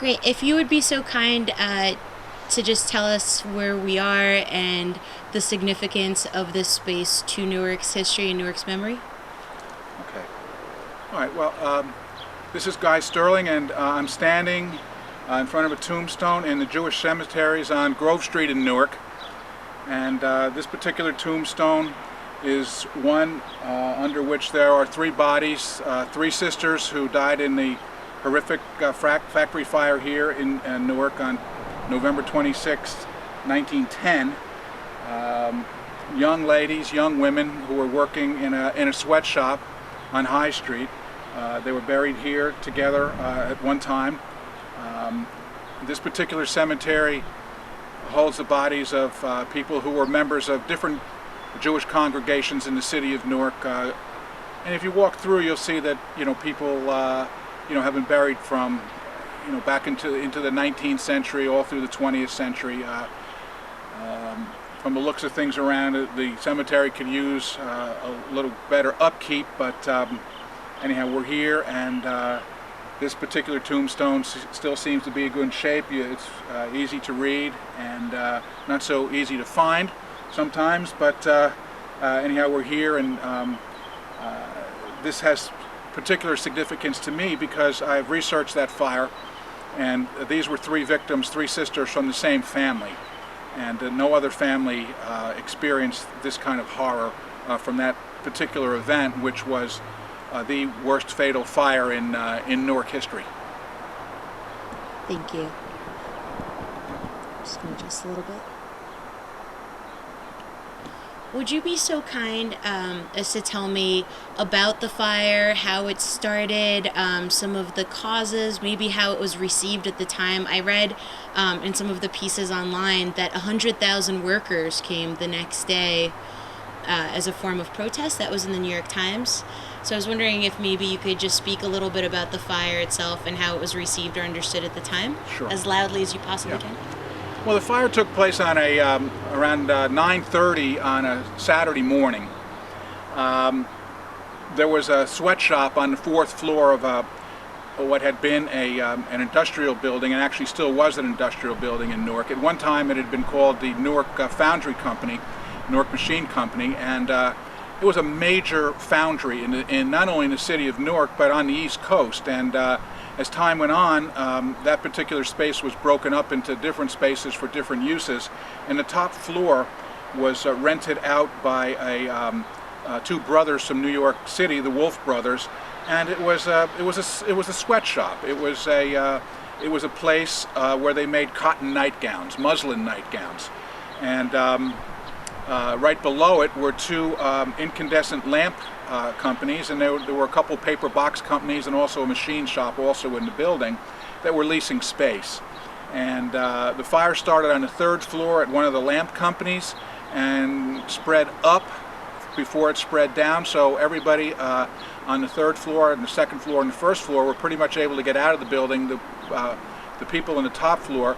Great. If you would be so kind to just tell us where we are and the significance of this space to Newark's history and Newark's memory. Okay. All right. Well, this is Guy Sterling, and I'm standing in front of a tombstone in the Jewish cemeteries on Grove Street in Newark. And this particular tombstone is one under which there are three bodies, three sisters who died in the horrific factory fire here in Newark on November 26, 1910. Young ladies, young women who were working in a sweatshop on High Street. They were buried here together at one time. This particular cemetery holds the bodies of people who were members of different Jewish congregations in the city of Newark. And if you walk through, you'll see that people have been buried from back into the 19th century, all through the 20th century. From the looks of things around it, the cemetery could use a little better upkeep, but anyhow, we're here, and this particular tombstone still seems to be in good shape. It's easy to read and not so easy to find sometimes, but anyhow, we're here, and this has particular significance to me because I've researched that fire, and these were three victims, three sisters from the same family, and no other family experienced this kind of horror from that particular event, which was the worst fatal fire in Newark history. Thank you. Just move just a little bit. Would you be so kind as to tell me about the fire, how it started, some of the causes, maybe how it was received at the time? I read in some of the pieces online that 100,000 workers came the next day as a form of protest. That was in the New York Times. So I was wondering if maybe you could just speak a little bit about the fire itself and how it was received or understood at the time, Sure. as loudly as you possibly can. Well, the fire took place on around 9:30 on a Saturday morning. There was a sweatshop on the fourth floor of what had been an industrial building, and actually still was an industrial building in Newark. At one time, it had been called the Newark Foundry Company, Newark Machine Company, and it was a major foundry in not only in the city of Newark but on the East Coast. And as time went on, that particular space was broken up into different spaces for different uses, and the top floor was rented out by two brothers from New York City, the Wolf brothers, and it was a sweatshop. It was a place where they made cotton nightgowns, muslin nightgowns, and right below it were two incandescent lamp companies, and there were a couple paper box companies and also a machine shop also in the building that were leasing space. And the fire started on the third floor at one of the lamp companies and spread up before it spread down, so everybody on the third floor and the second floor and the first floor were pretty much able to get out of the building. The people on the top floor,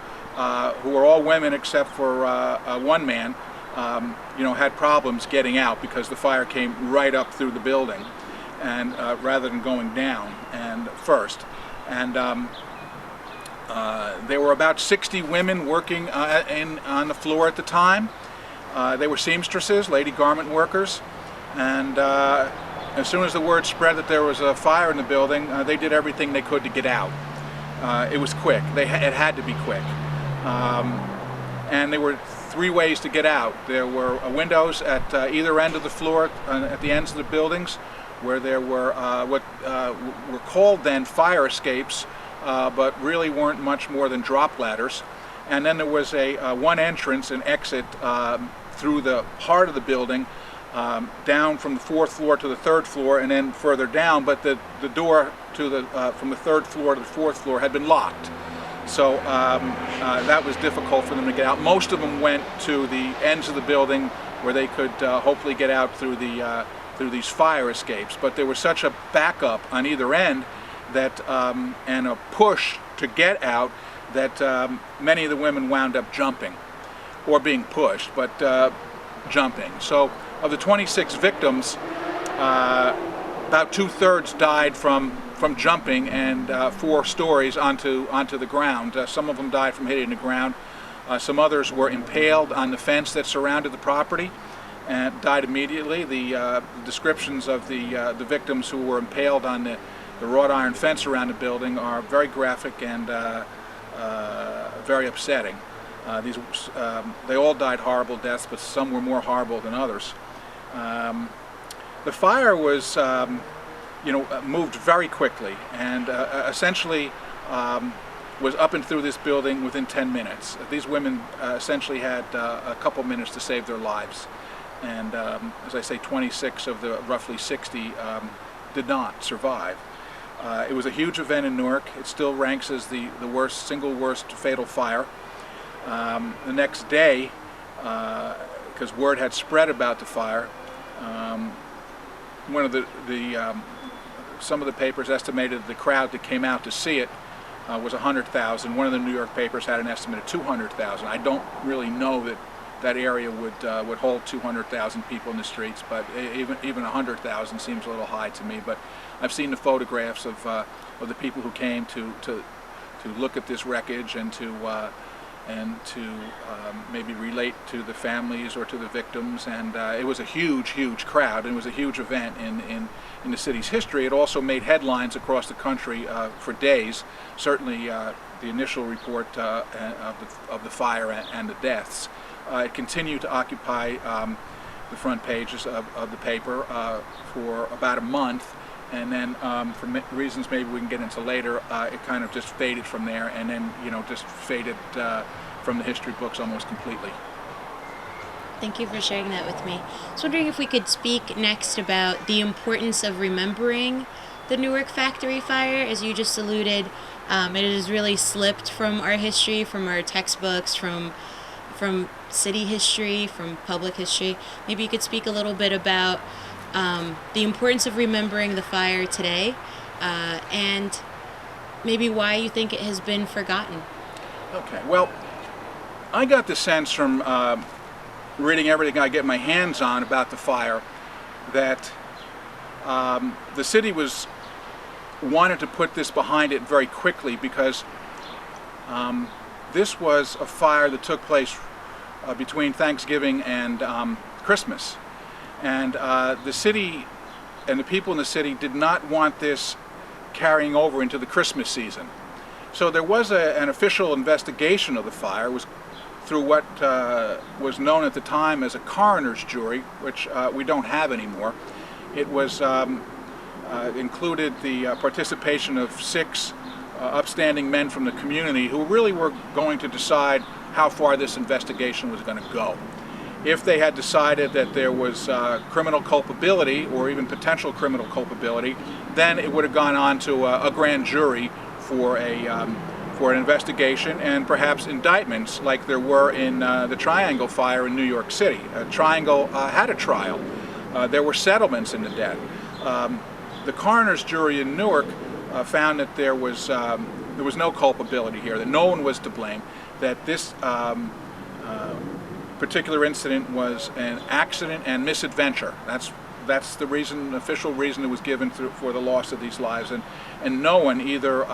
who were all women except for one man, had problems getting out because the fire came right up through the building, and rather than going down and first. And there were about 60 women working on the floor at the time. They were seamstresses, lady garment workers, and as soon as the word spread that there was a fire in the building, they did everything they could to get out. It was quick. It had to be quick. And there were three ways to get out. There were windows at either end of the floor, at the ends of the buildings, where there were what were called then fire escapes, but really weren't much more than drop ladders. And then there was one entrance and exit through the heart of the building, down from the fourth floor to the third floor, and then further down. But the door to from the third floor to the fourth floor had been locked. So that was difficult for them to get out. Most of them went to the ends of the building where they could hopefully get out through these fire escapes. But there was such a backup on either end that and a push to get out that many of the women wound up jumping, or being pushed, but jumping. So of the 26 victims, about 2/3 died from from jumping and 4 stories onto the ground. Some of them died from hitting the ground. Some others were impaled on the fence that surrounded the property and died immediately. The descriptions of the victims who were impaled on the wrought iron fence around the building are very graphic and very upsetting. They all died horrible deaths, but some were more horrible than others. The fire was, moved very quickly, and essentially was up and through this building within 10 minutes. These women essentially had a couple minutes to save their lives, and as I say, 26 of the roughly 60 did not survive. It was a huge event in Newark. It still ranks as the single worst fatal fire. The next day, because word had spread about the fire, one of some of the papers estimated the crowd that came out to see it was 100,000. One of the New York papers had an estimate of 200,000. I don't really know that area would hold 200,000 people in the streets, but even 100,000 seems a little high to me. But I've seen the photographs of the people who came to look at this wreckage and to maybe relate to the families or to the victims, and it was a huge crowd, and it was a huge event in the city's history. It also made headlines across the country for days. Certainly the initial report of the fire and the deaths. It continued to occupy the front pages of the paper for about a month, and then for reasons maybe we can get into later, it kind of just faded from there, and then just faded from the history books almost completely. Thank you for sharing that with me. I was wondering if we could speak next about the importance of remembering the Newark factory fire. As you just alluded, it has really slipped from our history, from our textbooks, from city history, from public history. Maybe you could speak a little bit about the importance of remembering the fire today, and maybe why you think it has been forgotten. Okay, well, I got the sense from reading everything I get my hands on about the fire that the city wanted to put this behind it very quickly, because this was a fire that took place between Thanksgiving and Christmas, and the city and the people in the city did not want this carrying over into the Christmas season. So there was an official investigation of the fire. It was through what was known at the time as a coroner's jury, which we don't have anymore. It was included the participation of 6 upstanding men from the community who really were going to decide how far this investigation was going to go. If they had decided that there was criminal culpability or even potential criminal culpability, then it would have gone on to a grand jury for an investigation and perhaps indictments, like there were in the Triangle fire in New York City. Triangle had a trial. There were settlements in the debt. The coroner's jury in Newark found that there was no culpability here, that no one was to blame, that this particular incident was an accident and misadventure. That's the reason, official reason that was given for the loss of these lives, and no one, either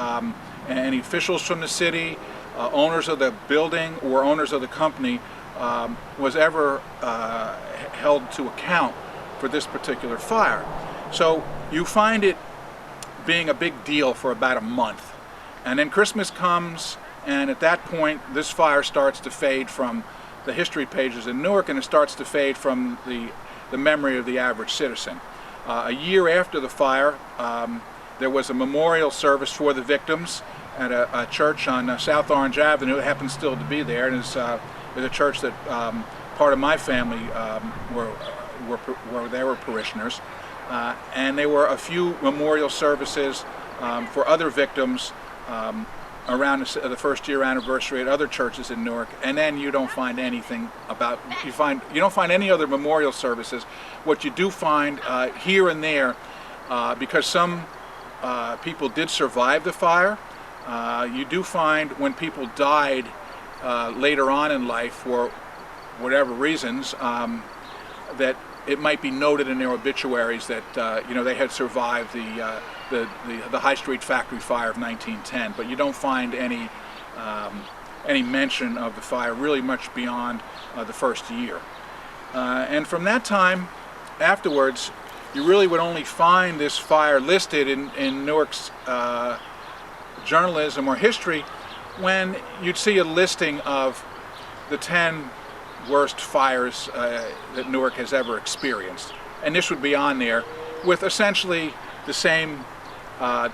any officials from the city, owners of the building, or owners of the company, was ever held to account for this particular fire. So you find it being a big deal for about a month, and then Christmas comes, and at that point this fire starts to fade from the history pages in Newark, and it starts to fade from the memory of the average citizen. A year after the fire, there was a memorial service for the victims at a church on South Orange Avenue. It happens still to be there, and it's a church that part of my family were parishioners. And there were a few memorial services for other victims around the first year anniversary at other churches in Newark, and then you don't find anything you don't find any other memorial services. What you do find here and there, because some people did survive the fire, you do find when people died later on in life for whatever reasons, that it might be noted in their obituaries that they had survived the High Street factory fire of 1910, but you don't find any mention of the fire really much beyond the first year. And from that time afterwards, you really would only find this fire listed in Newark's journalism or history when you'd see a listing of the 10 worst fires that Newark has ever experienced. And this would be on there with essentially the same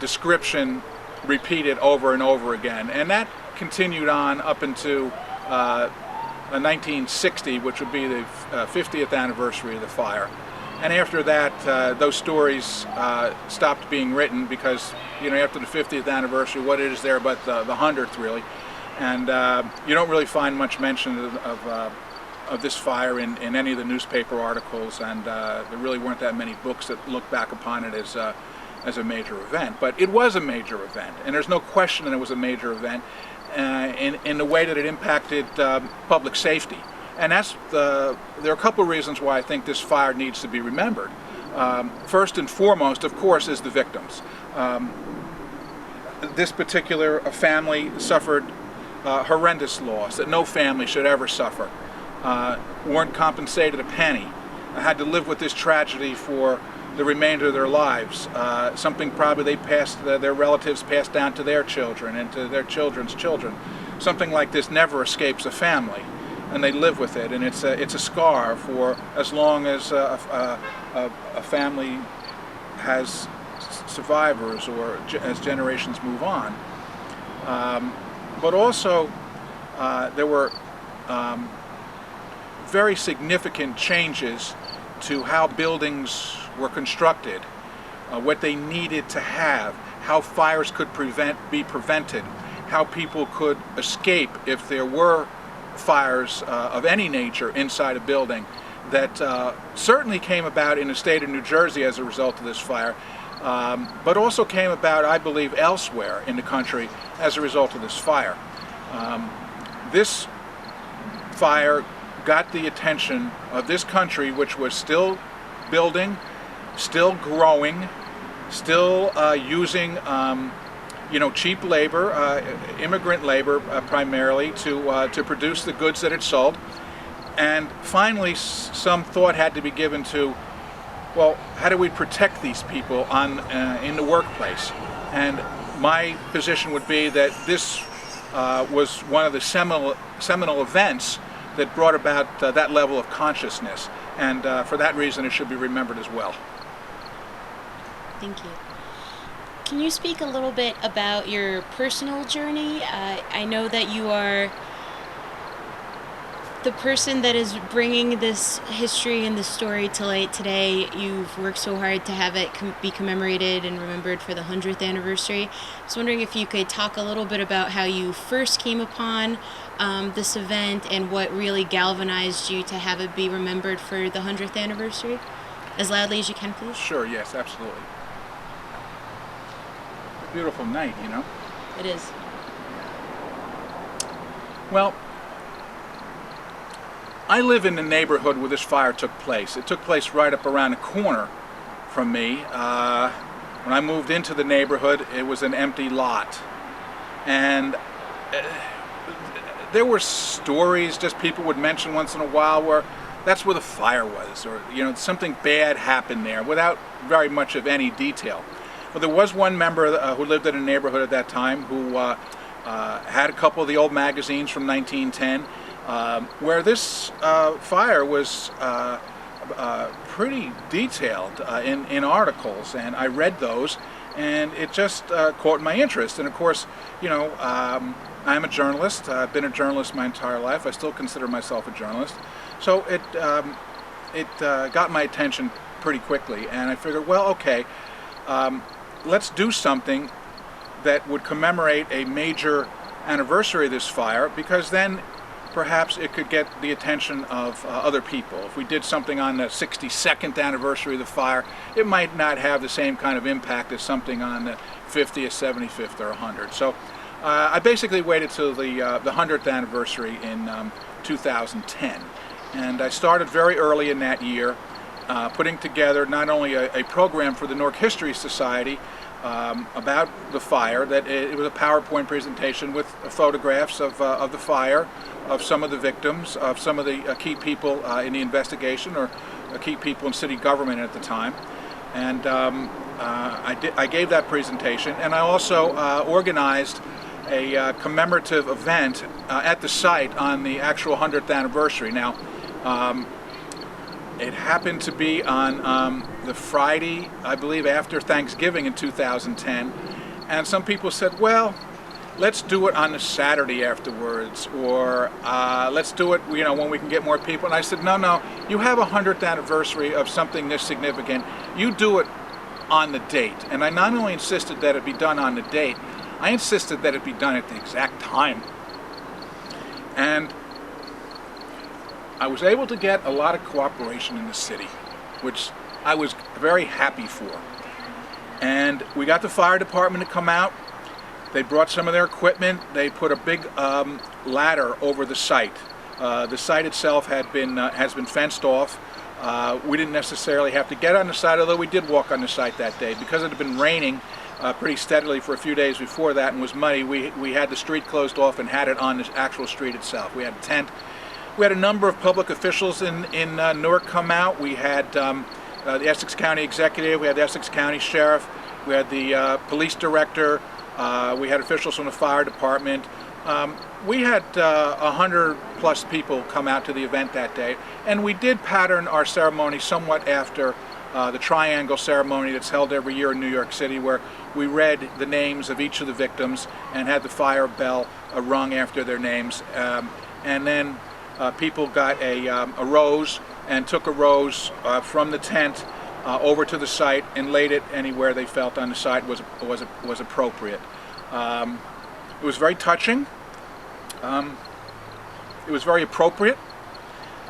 description repeated over and over again. And that continued on up into 1960, which would be the 50th anniversary of the fire. And after that, those stories stopped being written because, after the 50th anniversary, what is there but the 100th, really? And you don't really find much mention of this fire in any of the newspaper articles, and there really weren't that many books that look back upon it as a major event. But it was a major event, and there's no question that it was a major event in the way that it impacted public safety. And there are a couple of reasons why I think this fire needs to be remembered. First and foremost, of course, is the victims. This particular family suffered horrendous loss that no family should ever suffer. Weren't compensated a penny. Had to live with this tragedy for the remainder of their lives. Something probably their relatives passed down to their children and to their children's children. Something like this never escapes a family, and they live with it, and it's a scar for as long as a family has survivors or as generations move on. But also there were very significant changes to how buildings were constructed, what they needed to have, how fires could be prevented, how people could escape if there were fires of any nature inside a building, that certainly came about in the state of New Jersey as a result of this fire, but also came about, I believe, elsewhere in the country as a result of this fire. This fire got the attention of this country, which was still building, still growing, still using cheap labor, immigrant labor primarily, to produce the goods that it sold. And finally, some thought had to be given to, well, how do we protect these people in the workplace? And my position would be that this was one of the seminal events that brought about that level of consciousness. And for that reason, it should be remembered as well. Thank you. Can you speak a little bit about your personal journey? I know that you are the person that is bringing this history and this story to light today. You've worked so hard to have it be commemorated and remembered for the 100th anniversary. I was wondering if you could talk a little bit about how you first came upon this event and what really galvanized you to have it be remembered for the 100th anniversary. As loudly as you can, please. Sure, yes, absolutely. Beautiful night, It is. Well, I live in the neighborhood where this fire took place. It took place right up around the corner from me. When I moved into the neighborhood, it was an empty lot. And there were stories just people would mention once in a while where that's where the fire was, or something bad happened there without very much of any detail. Well, there was one member who lived in a neighborhood at that time who had a couple of the old magazines from 1910 where this fire was pretty detailed in articles, and I read those, and it just caught my interest. And of course, I'm a journalist. I've been a journalist my entire life. I still consider myself a journalist. So it got my attention pretty quickly, and I figured, well, okay, let's do something that would commemorate a major anniversary of this fire, because then perhaps it could get the attention of other people. If we did something on the 62nd anniversary of the fire, it might not have the same kind of impact as something on the 50th, 75th, or 100th. So I basically waited till the 100th anniversary in 2010. And I started very early in that year, putting together not only a program for the Newark History Society about the fire, that it was a PowerPoint presentation with photographs of the fire, of some of the victims, of some of the key people in the investigation, or key people in city government at the time. And I gave that presentation, and I also organized a commemorative event at the site on the actual 100th anniversary. Now, it happened to be on the Friday, I believe, after Thanksgiving in 2010, and some people said, well, let's do it on the Saturday afterwards, or let's do it, when we can get more people. And I said, no, you have a 100th anniversary of something this significant. You do it on the date. And I not only insisted that it be done on the date, I insisted that it be done at the exact time. And I was able to get a lot of cooperation in the city, which I was very happy for. And we got the fire department to come out. They brought some of their equipment. They put a big ladder over the site. The site itself has been fenced off. We didn't necessarily have to get on the site, although we did walk on the site that day. Because it had been raining pretty steadily for a few days before that and was muddy, we had the street closed off and had it on the actual street itself. We had a tent. We had a number of public officials in Newark come out. We had the Essex County Executive, we had the Essex County Sheriff, we had the Police Director, we had officials from the Fire Department. We had 100 plus people come out to the event that day, and we did pattern our ceremony somewhat after the triangle ceremony that's held every year in New York City, where we read the names of each of the victims and had the fire bell rung after their names. And then people got a rose and took a rose from the tent over to the site and laid it anywhere they felt on the site was appropriate. It was very touching. It was very appropriate.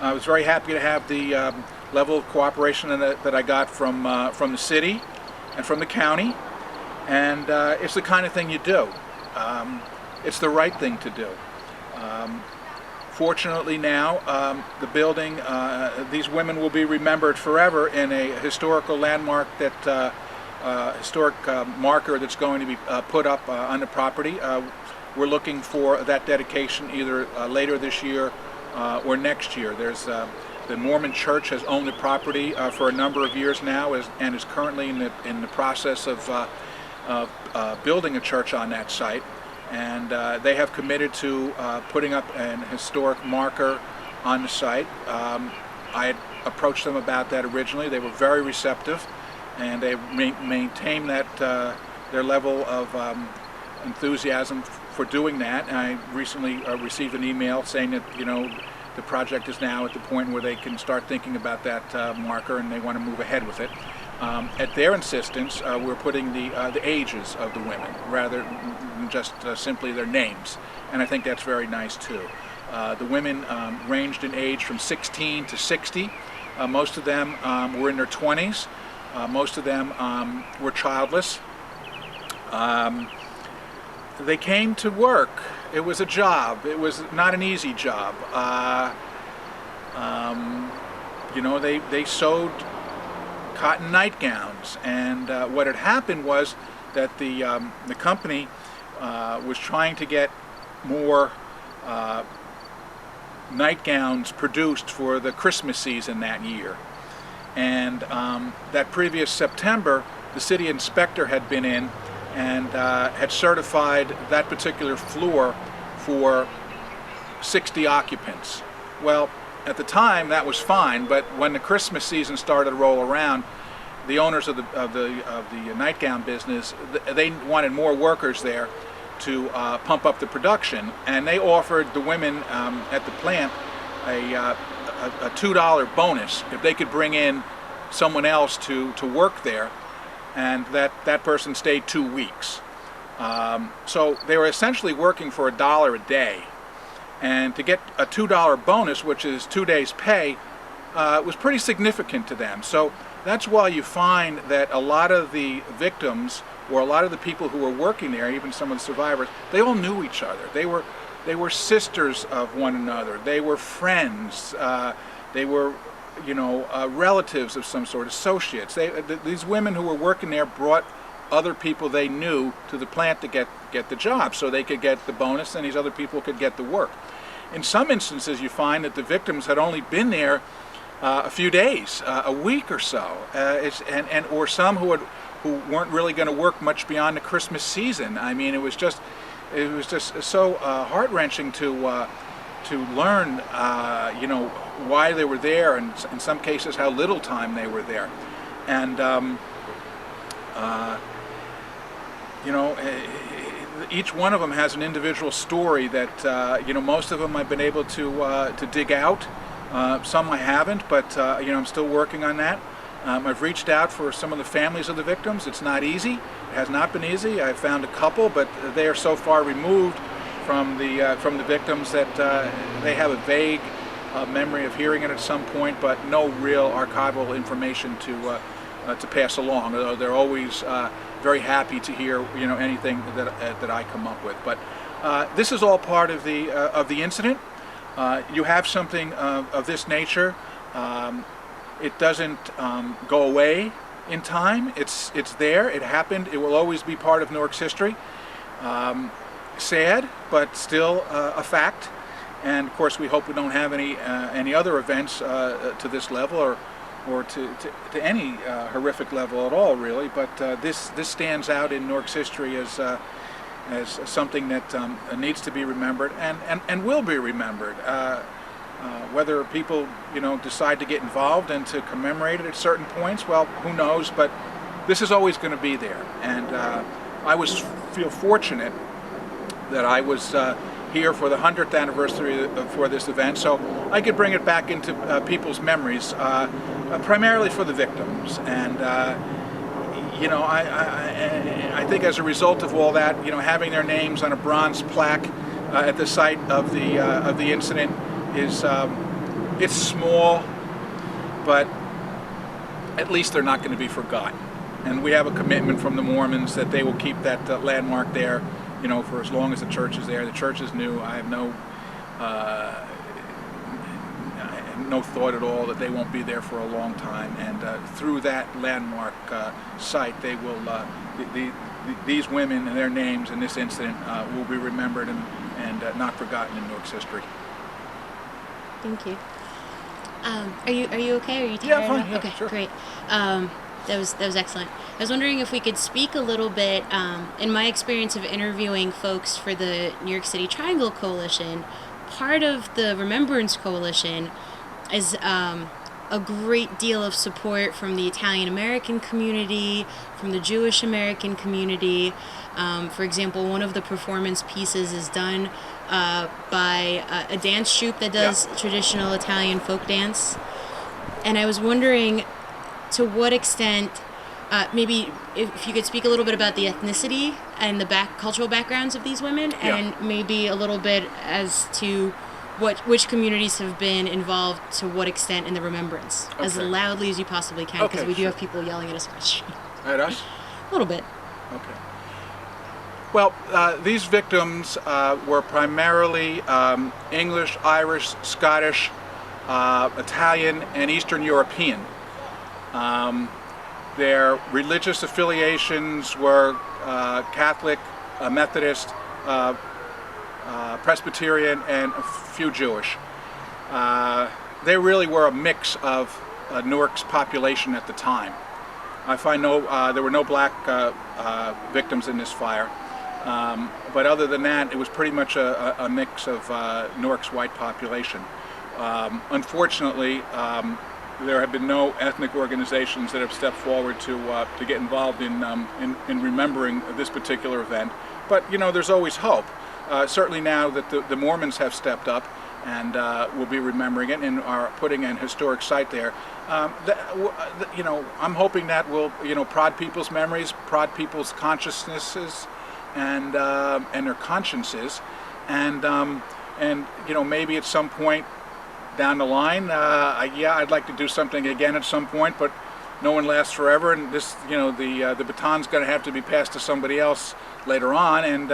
I was very happy to have the level of cooperation that I got from the city and from the county. And it's the kind of thing you do. It's the right thing to do. Fortunately now, the building, these women will be remembered forever in a historical landmark historic marker that's going to be put up on the property. We're looking for that dedication either later this year or next year. There's the Mormon Church has owned the property for a number of years now, and is currently in the process of building a church on that site. And they have committed to putting up an historic marker on the site. I had approached them about that originally. They were very receptive, and they maintained that their level of enthusiasm for doing that. And I recently received an email saying that the project is now at the point where they can start thinking about that marker, and they want to move ahead with it. At their insistence, we're putting the ages of the women rather than just simply their names, and I think that's very nice too. The women ranged in age from 16 to 60. Most of them were in their 20s. Most of them were childless. They came to work. It was a job. It was not an easy job. They sewed cotton nightgowns, and what had happened was that the company was trying to get more nightgowns produced for the Christmas season that year. And that previous September, the city inspector had been in and had certified that particular floor for 60 occupants. Well, at the time that was fine, but when the Christmas season started to roll around, the owners of the nightgown business, they wanted more workers there to pump up the production, and they offered the women at the plant a $2 bonus if they could bring in someone else to work there, and that person stayed 2 weeks. So they were essentially working for $1 a day, and to get a $2 bonus, which is 2 days' pay, was pretty significant to them. So that's why you find that a lot of the victims, or a lot of the people who were working there, even some of the survivors, they all knew each other. They were sisters of one another. They were friends. They were relatives of some sort, associates. These women who were working there brought other people they knew to the plant to get the job, so they could get the bonus and these other people could get the work. In some instances, you find that the victims had only been there a few days, a week or so, or some who weren't really going to work much beyond the Christmas season. I mean, it was just so heart-wrenching to learn, why they were there, and in some cases how little time they were there, and each one of them has an individual story that most of them I've been able to dig out. Some I haven't, but I'm still working on that. I've reached out for some of the families of the victims. It's not easy. It has not been easy. I've found a couple, but they are so far removed from the victims that they have a vague memory of hearing it at some point, but no real archival information to pass along. Although they're always very happy to hear anything that I come up with. But this is all part of the incident. You have something of this nature. It doesn't go away in time. It's there. It happened. It will always be part of Newark's history. Sad, but still a fact. And of course, we hope we don't have any other events to this level or to any horrific level at all, really. But this stands out in Newark's history as something that needs to be remembered and will be remembered. Whether people decide to get involved and to commemorate it at certain points, well, who knows? But this is always going to be there. And I feel fortunate that I was here for the 100th anniversary for this event, so I could bring it back into people's memories, primarily for the victims. And I think as a result of all that, having their names on a bronze plaque at the site of the incident is it's small, but at least they're not going to be forgotten. And we have a commitment from the Mormons that they will keep that landmark there, for as long as the church is there. The church is new. I have no thought at all that they won't be there for a long time. And through that landmark site, they will these women and their names in this incident will be remembered and not forgotten in Newark's history. Thank you. Are you okay? Are you tired? Yeah, fine. Yeah, okay, sure. Great. That was excellent. I was wondering if we could speak a little bit. In my experience of interviewing folks for the New York City Triangle Coalition, part of the Remembrance Coalition is a great deal of support from the Italian American community, from the Jewish American community. For example, one of the performance pieces is done by a dance troupe that does traditional Italian folk dance. And I was wondering to what extent, maybe if you could speak a little bit about the ethnicity and the cultural backgrounds of these women, and maybe a little bit as to which communities have been involved to what extent in the remembrance, as loudly as you possibly can, because we do have people yelling at us across the street. At us? A little bit. Okay. Well, these victims were primarily English, Irish, Scottish, Italian, and Eastern European. Their religious affiliations were Catholic, Methodist, Presbyterian, and a few Jewish. They really were a mix of Newark's population at the time. I find there were no black victims in this fire, but other than that, it was pretty much a mix of Newark's white population. Unfortunately, there have been no ethnic organizations that have stepped forward to get involved in remembering this particular event. But there's always hope. Certainly now that the Mormons have stepped up and will be remembering it and are putting an historic site there. I'm hoping that will prod people's memories, prod people's consciousnesses, and their consciences, and maybe at some point down the line, I'd like to do something again at some point, but no one lasts forever, and this, the baton's going to have to be passed to somebody else later on, and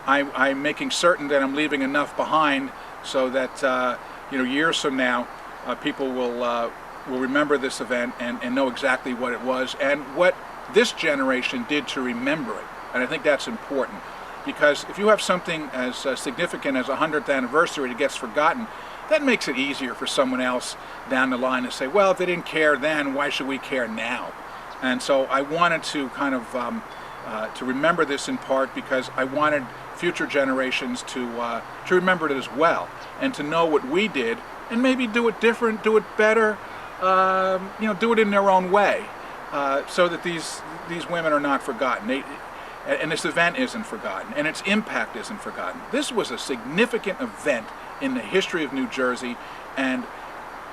I'm making certain that I'm leaving enough behind so that years from now, people will will remember this event and know exactly what it was and what this generation did to remember it. And I think that's important, because if you have something as significant as a 100th anniversary that gets forgotten, that makes it easier for someone else down the line to say, well, if they didn't care then, why should we care now? And so I wanted to kind of to remember this in part because I wanted future generations to remember it as well, and to know what we did, and maybe do it different, do it better, do it in their own way, so that these women are not forgotten. And this event isn't forgotten, and its impact isn't forgotten. This was a significant event in the history of New Jersey, and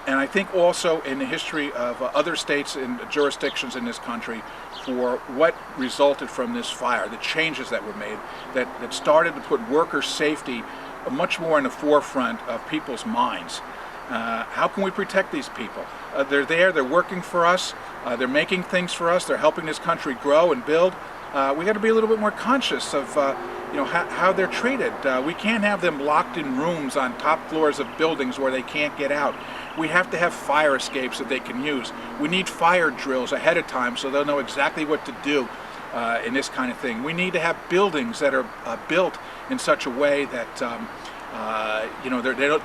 I think also in the history of other states and jurisdictions in this country, for what resulted from this fire, the changes that were made, that started to put worker safety much more in the forefront of people's minds. How can we protect these people? They're there, they're working for us, they're making things for us, they're helping this country grow and build. We got to be a little bit more conscious of how they're treated. We can't have them locked in rooms on top floors of buildings where they can't get out. We have to have fire escapes that they can use. We need fire drills ahead of time so they'll know exactly what to do in this kind of thing. We need to have buildings that are built in such a way that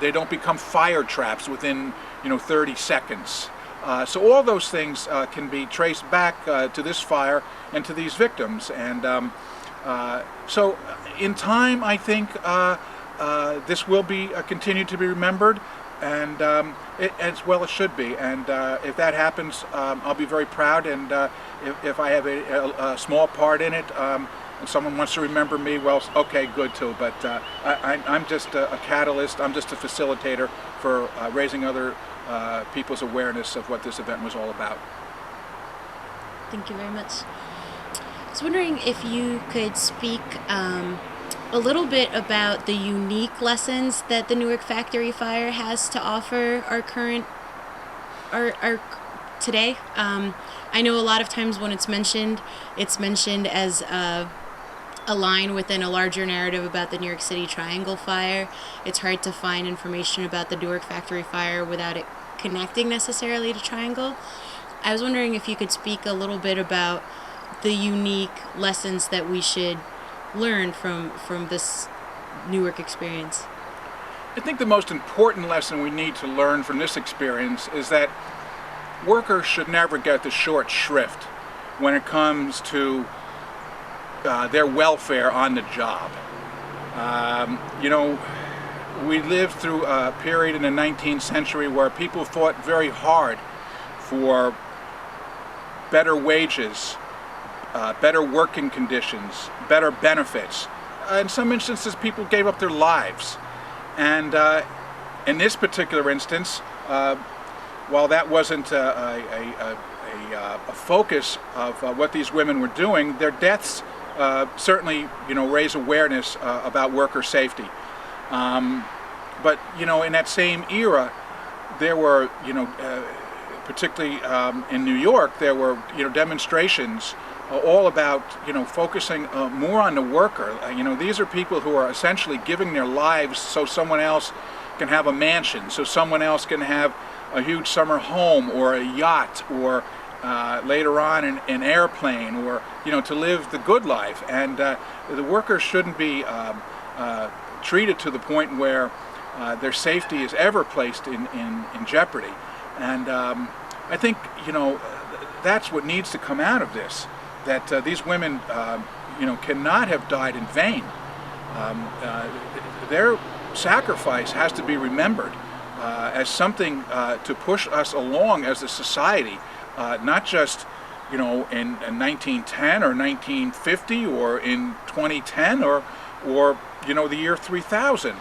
they don't become fire traps within 30 seconds. So all those things can be traced back to this fire and to these victims. And so in time, I think this will be continued to be remembered, and as well it should be. And if that happens, I'll be very proud. And if I have a small part in it, and someone wants to remember me, well, okay, good too. But I'm just a catalyst. I'm just a facilitator for raising other people's awareness of what this event was all about. Thank you very much. I was wondering if you could speak a little bit about the unique lessons that the Newark factory fire has to offer our today. I know a lot of times when it's mentioned as a line within a larger narrative about the New York City Triangle fire. It's hard to find information about the Newark factory fire without it connecting necessarily to Triangle. I was wondering if you could speak a little bit about the unique lessons that we should learn from this Newark experience. I think the most important lesson we need to learn from this experience is that workers should never get the short shrift when it comes to their welfare on the job. We lived through a period in the 19th century where people fought very hard for better wages, better working conditions, better benefits. In some instances, people gave up their lives. And in this particular instance, while that wasn't a focus of what these women were doing, their deaths certainly, raise awareness about worker safety. But in that same era, there were, particularly in New York, there were, demonstrations all about, focusing more on the worker. These are people who are essentially giving their lives so someone else can have a mansion, so someone else can have a huge summer home or a yacht, or later on an airplane, or to live the good life. And the workers shouldn't be treated to the point where their safety is ever placed in jeopardy. And I think that's what needs to come out of this, that these women cannot have died in vain. Their sacrifice has to be remembered as something to push us along as a society, not just in 1910 or 1950 or in 2010 or the year 3000,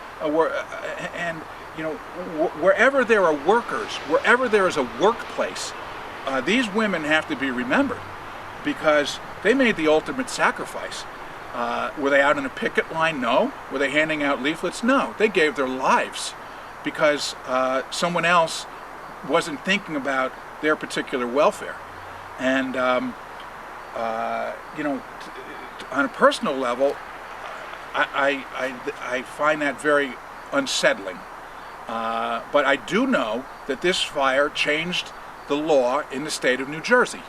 wherever there are workers, wherever there is a workplace, these women have to be remembered, because they made the ultimate sacrifice. Were they out on a picket line? No. Were they handing out leaflets? No. They gave their lives because someone else wasn't thinking about their particular welfare. And on a personal level, I find that very unsettling. But I do know that this fire changed the law in the state of New Jersey.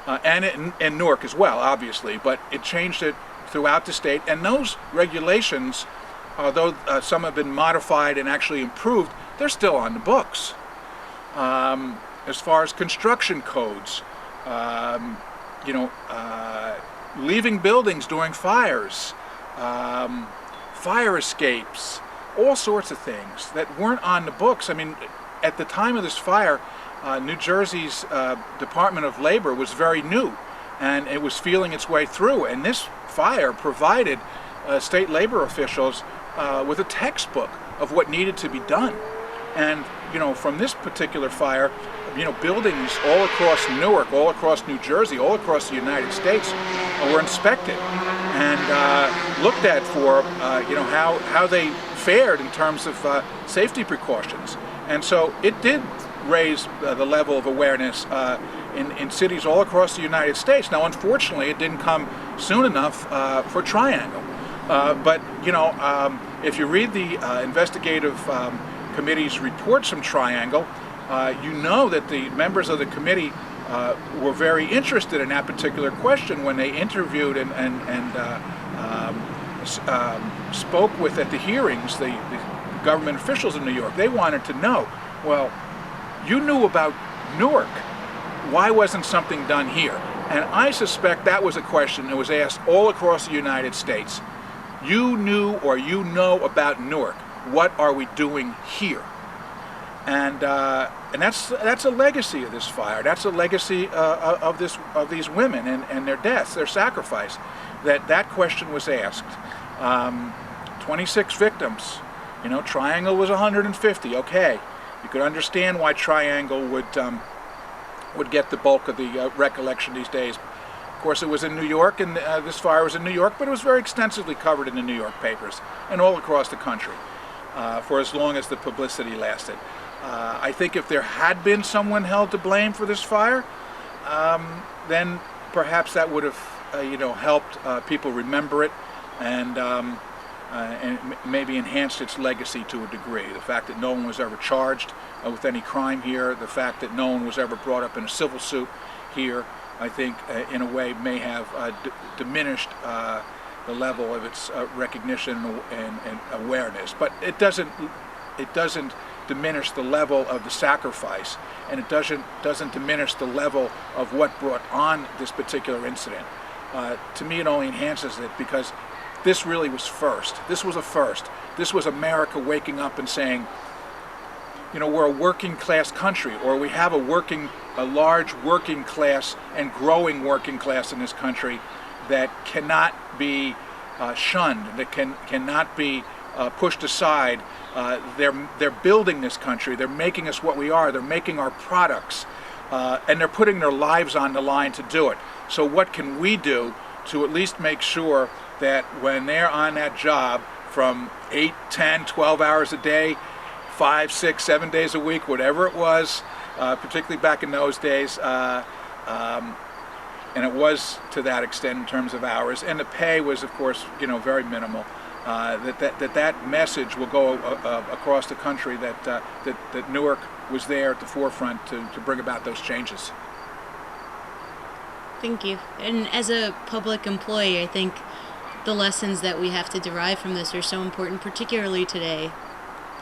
And in Newark as well, obviously, but it changed it throughout the state. And those regulations, although some have been modified and actually improved, they're still on the books. As far as construction codes, leaving buildings during fires, fire escapes, all sorts of things that weren't on the books. I mean, at the time of this fire, New Jersey's Department of Labor was very new, and it was feeling its way through. And this fire provided state labor officials with a textbook of what needed to be done. And from this particular fire, buildings all across Newark, all across New Jersey, all across the United States were inspected and looked at for how they fared in terms of safety precautions. And so it did raise the level of awareness in cities all across the United States. Now, unfortunately, it didn't come soon enough for Triangle. But if you read the investigative committee's reports from Triangle, you know that the members of the committee were very interested in that particular question when they interviewed and spoke with, at the hearings, the government officials in New York. They wanted to know, well, you knew about Newark. Why wasn't something done here? And I suspect that was a question that was asked all across the United States. You knew or you know about Newark. What are we doing here? And that's a legacy of this fire. That's a legacy of these women and their deaths, their sacrifice. That question was asked. 26 victims. Triangle was 150. Okay, you could understand why Triangle would get the bulk of the recollection these days. Of course, it was in New York, and this fire was in New York, but it was very extensively covered in the New York papers and all across the country for as long as the publicity lasted. I think if there had been someone held to blame for this fire, then perhaps that would have, helped people remember it and maybe enhanced its legacy to a degree. The fact that no one was ever charged with any crime here, the fact that no one was ever brought up in a civil suit here, I think in a way may have diminished the level of its recognition and awareness. But it doesn't diminish the level of the sacrifice, and it doesn't diminish the level of what brought on this particular incident. To me, it only enhances it, because this really was first. This was a first. This was America waking up and saying, we're a working class country, or we have a large working class and growing working class in this country that cannot be shunned, that cannot be pushed aside. They're building this country. They're making us what we are. They're making our products, and they're putting their lives on the line to do it. So what can we do to at least make sure that when they're on that job from 8, 10, 12 hours a day, 5, 6, 7 days a week, whatever it was, particularly back in those days, and it was to that extent in terms of hours, and the pay was, of course, very minimal. That message will go across the country that Newark was there at the forefront to bring about those changes. Thank you. And as a public employee, I think the lessons that we have to derive from this are so important, particularly today,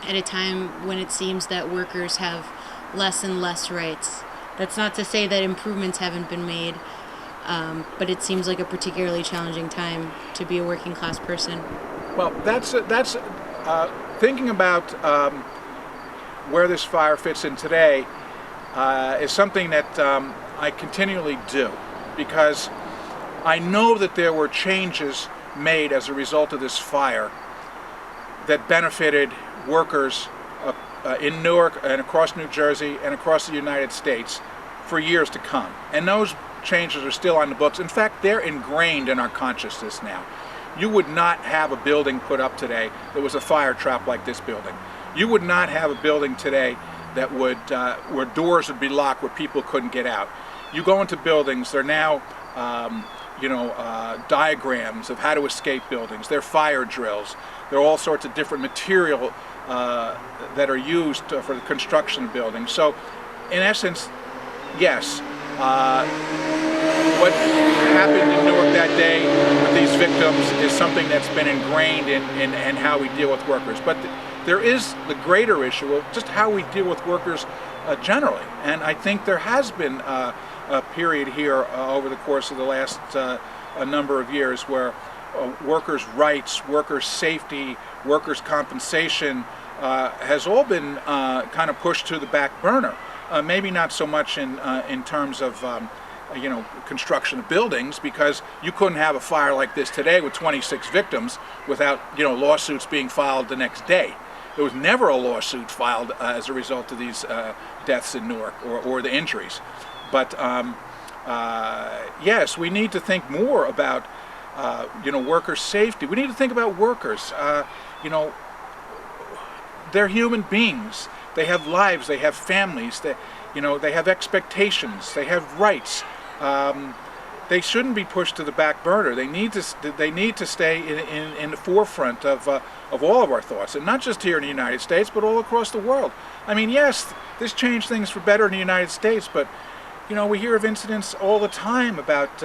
at a time when it seems that workers have less and less rights. That's not to say that improvements haven't been made, but it seems like a particularly challenging time to be a working class person. Well, that's thinking about where this fire fits in today is something that I continually do, because I know that there were changes made as a result of this fire that benefited workers in Newark and across New Jersey and across the United States for years to come. And those changes are still on the books. In fact, they're ingrained in our consciousness now. You would not have a building put up today that was a fire trap like this building. You would not have a building today that would where doors would be locked, where people couldn't get out. You go into buildings, they're now diagrams of how to escape buildings. They're fire drills. There are all sorts of different material that are used for the construction of buildings. So, in essence, yes, what happened in Newark that day with these victims is something that's been ingrained in how we deal with workers. But there is the greater issue of just how we deal with workers generally. And I think there has been a period here over the course of the last a number of years where workers' rights, workers' safety, workers' compensation has all been kind of pushed to the back burner. Maybe not so much in terms of construction of buildings, because you couldn't have a fire like this today with 26 victims without lawsuits being filed the next day. There was never a lawsuit filed as a result of these deaths in Newark or the injuries. But yes, we need to think more about worker safety. We need to think about workers. They're human beings. They have lives. They have families. They have expectations. They have rights. They shouldn't be pushed to the back burner. They need to stay in the forefront of all of our thoughts, and not just here in the United States, but all across the world. I mean, yes, this changed things for better in the United States, but we hear of incidents all the time about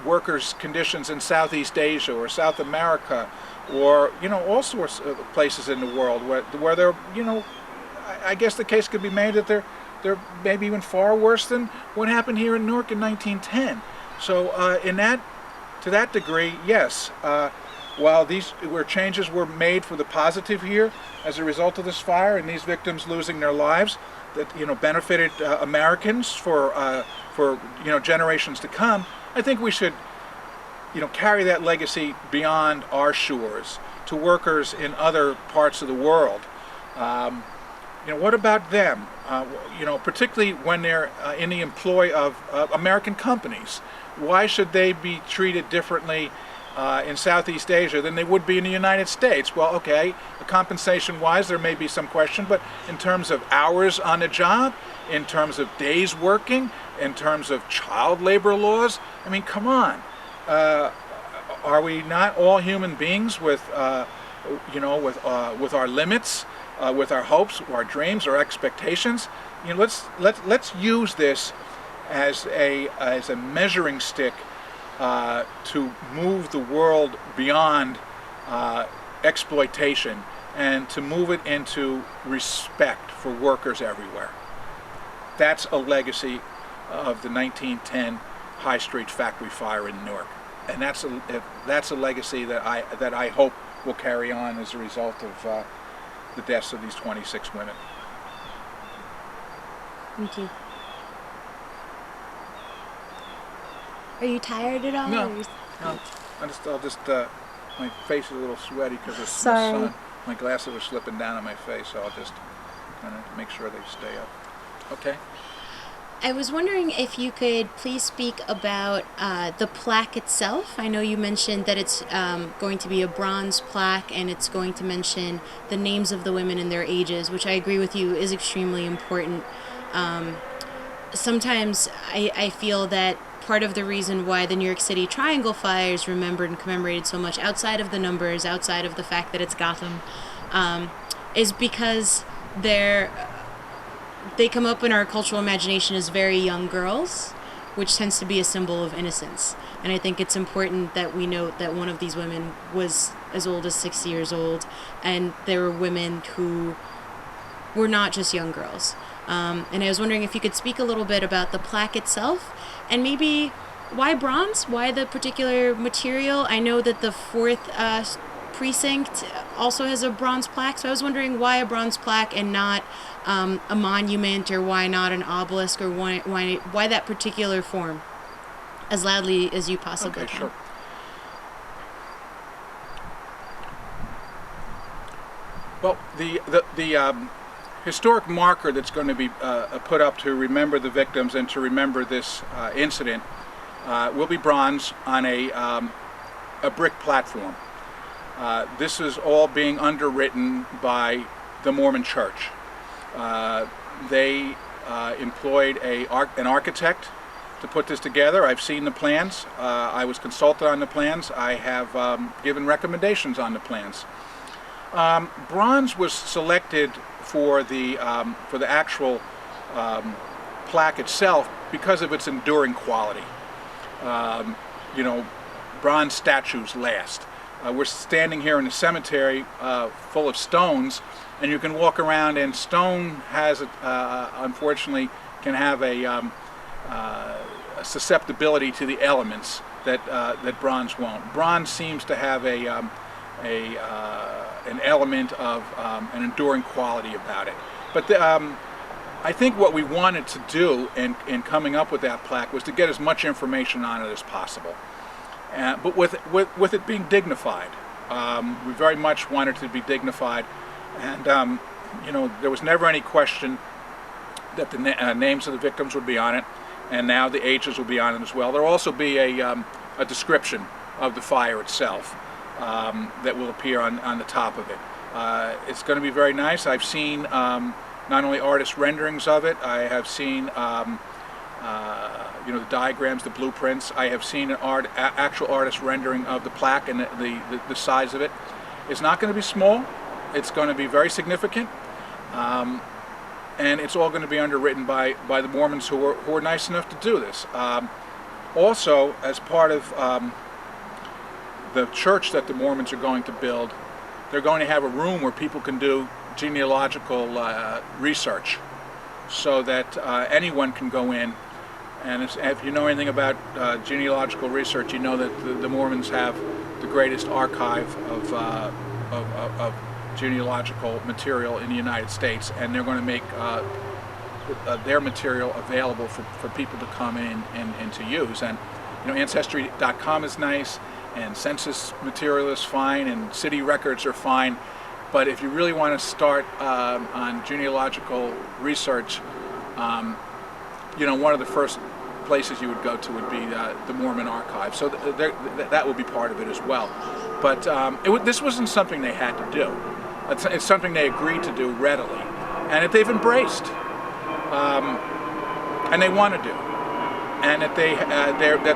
workers' conditions in Southeast Asia or South America, or all sorts of places in the world where they're I guess the case could be made that they're maybe even far worse than what happened here in Newark in 1910. So to that degree, yes. While where changes were made for the positive here as a result of this fire and these victims losing their lives, that benefited Americans for generations to come, I think we should carry that legacy beyond our shores to workers in other parts of the world. What about them? Particularly when they're in the employ of American companies. Why should they be treated differently in Southeast Asia than they would be in the United States? Well, okay, compensation-wise, there may be some question, but in terms of hours on the job, in terms of days working, in terms of child labor laws, I mean, come on. Are we not all human beings with our limits, with our hopes, our dreams, our expectations? Let's use this as a measuring stick to move the world beyond exploitation and to move it into respect for workers everywhere. That's a legacy of the 1910 High Street factory fire in Newark, and that's a legacy that I hope will carry on as a result of the deaths of these 26 women. Thank you. Are you tired at all? No. I'll just my face is a little sweaty because of the Sorry. sun. My glasses are slipping down on my face, so I'll just kind of make sure they stay up. Okay. I was wondering if you could please speak about the plaque itself. I know you mentioned that it's going to be a bronze plaque, and it's going to mention the names of the women and their ages, which I agree with you is extremely important. Sometimes I feel that part of the reason why the New York City Triangle Fire is remembered and commemorated so much, outside of the numbers, outside of the fact that it's Gotham, is because they come up in our cultural imagination as very young girls, which tends to be a symbol of innocence. And I think it's important that we note that one of these women was as old as 6 years old, and there were women who were not just young girls. And I was wondering if you could speak a little bit about the plaque itself, and maybe why bronze? Why the particular material? I know that the 4th precinct also has a bronze plaque, so I was wondering why a bronze plaque and not a monument, or why not an obelisk, or why that particular form, as loudly as you possibly can. Sure. Well, the historic marker that's going to be put up to remember the victims and to remember this incident will be bronze on a brick platform. This is all being underwritten by the Mormon Church. They employed an architect to put this together. I've seen the plans. I was consulted on the plans. I have given recommendations on the plans. Bronze was selected for the actual plaque itself because of its enduring quality. You know, bronze statues last. We're standing here in a cemetery full of stones, and you can walk around, and stone has, unfortunately, can have a susceptibility to the elements that bronze won't. Bronze seems to have an element of an enduring quality about it. But I think what we wanted to do in coming up with that plaque was to get as much information on it as possible. But with it being dignified. We very much wanted it to be dignified, and you know, there was never any question that the names of the victims would be on it, and now the ages will be on it as well. There will also be a description of the fire itself that will appear on the top of it. It's going to be very nice. I've seen not only artist renderings of it, I have seen you know, the diagrams, the blueprints. I have seen an actual artist rendering of the plaque and the size of it. It's not going to be small. It's going to be very significant, and it's all going to be underwritten by the Mormons who are nice enough to do this. Also, as part of the church that the Mormons are going to build, they're going to have a room where people can do genealogical research, so that anyone can go in. And if you know anything about genealogical research, you know that the Mormons have the greatest archive of genealogical material in the United States, and they're going to make their material available for people to come in and to use. And you know, Ancestry.com is nice, and census material is fine, and city records are fine. But if you really want to start on genealogical research, you know, one of the first places you would go to would be the Mormon archive. So that will be part of it as well. But this wasn't something they had to do. It's something they agreed to do readily, and that they've embraced, and they want to do, and that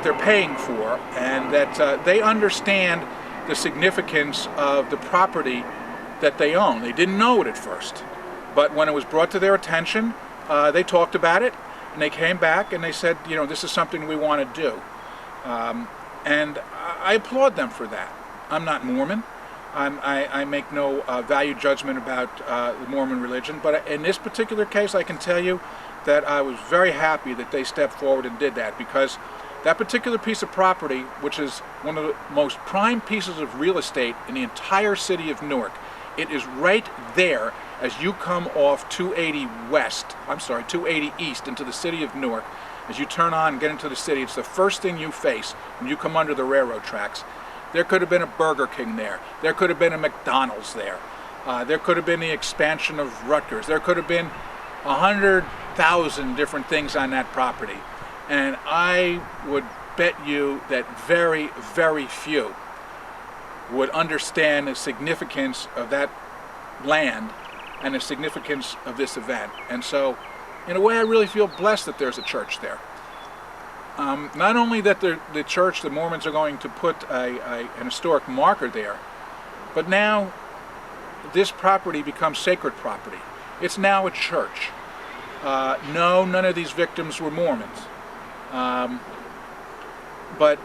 they're paying for, and that they understand the significance of the property that they own. They didn't know it at first, but when it was brought to their attention, they talked about it, and they came back and they said, you know, this is something we want to do. And I applaud them for that. I'm not Mormon. I make no value judgment about the Mormon religion, but in this particular case, I can tell you that I was very happy that they stepped forward and did that, because that particular piece of property, which is one of the most prime pieces of real estate in the entire city of Newark, it is right there as you come off 280 East into the city of Newark. As you turn on and get into the city, it's the first thing you face when you come under the railroad tracks. There could have been a Burger King there. There could have been a McDonald's there. There could have been the expansion of Rutgers. There could have been 100,000 different things on that property. And I would bet you that very, very few would understand the significance of that land and the significance of this event. And so, in a way, I really feel blessed that there's a church there. Not only that the church, the Mormons are going to put an historic marker there, but now this property becomes sacred property. It's now a church. No, none of these victims were Mormons. But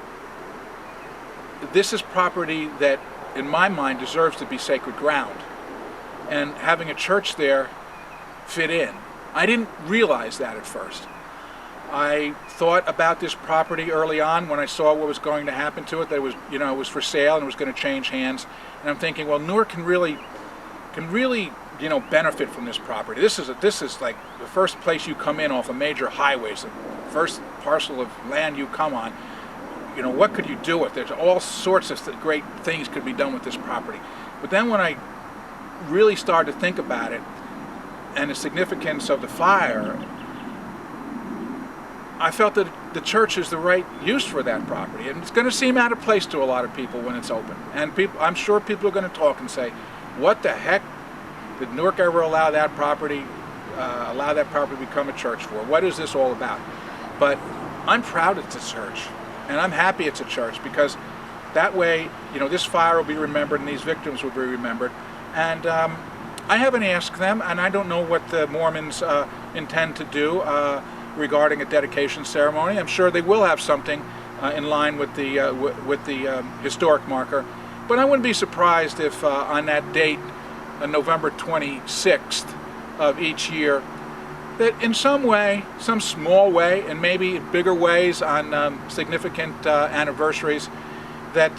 this is property that, in my mind, deserves to be sacred ground. And having a church there fit in. I didn't realize that at first. I thought about this property early on when I saw what was going to happen to it, that it was, you know, it was for sale and it was going to change hands. And I'm thinking, well, Newark can really, you know, benefit from this property. This is like the first place you come in off a major highway, the first parcel of land you come on. You know, what could you do with it? There's all sorts of great things could be done with this property. But then when I really started to think about it and the significance of the fire, I felt that the church is the right use for that property. And it's going to seem out of place to a lot of people when it's open. And I'm sure people are going to talk and say, what the heck did Newark ever allow that property to become a church for? What is this all about? But I'm proud it's a church. And I'm happy it's a church, because that way, you know, this fire will be remembered and these victims will be remembered. And I haven't asked them, and I don't know what the Mormons intend to do regarding a dedication ceremony. I'm sure they will have something in line with the historic marker. But I wouldn't be surprised if on that date, November 26th of each year, that in some way, some small way, and maybe bigger ways on significant anniversaries, that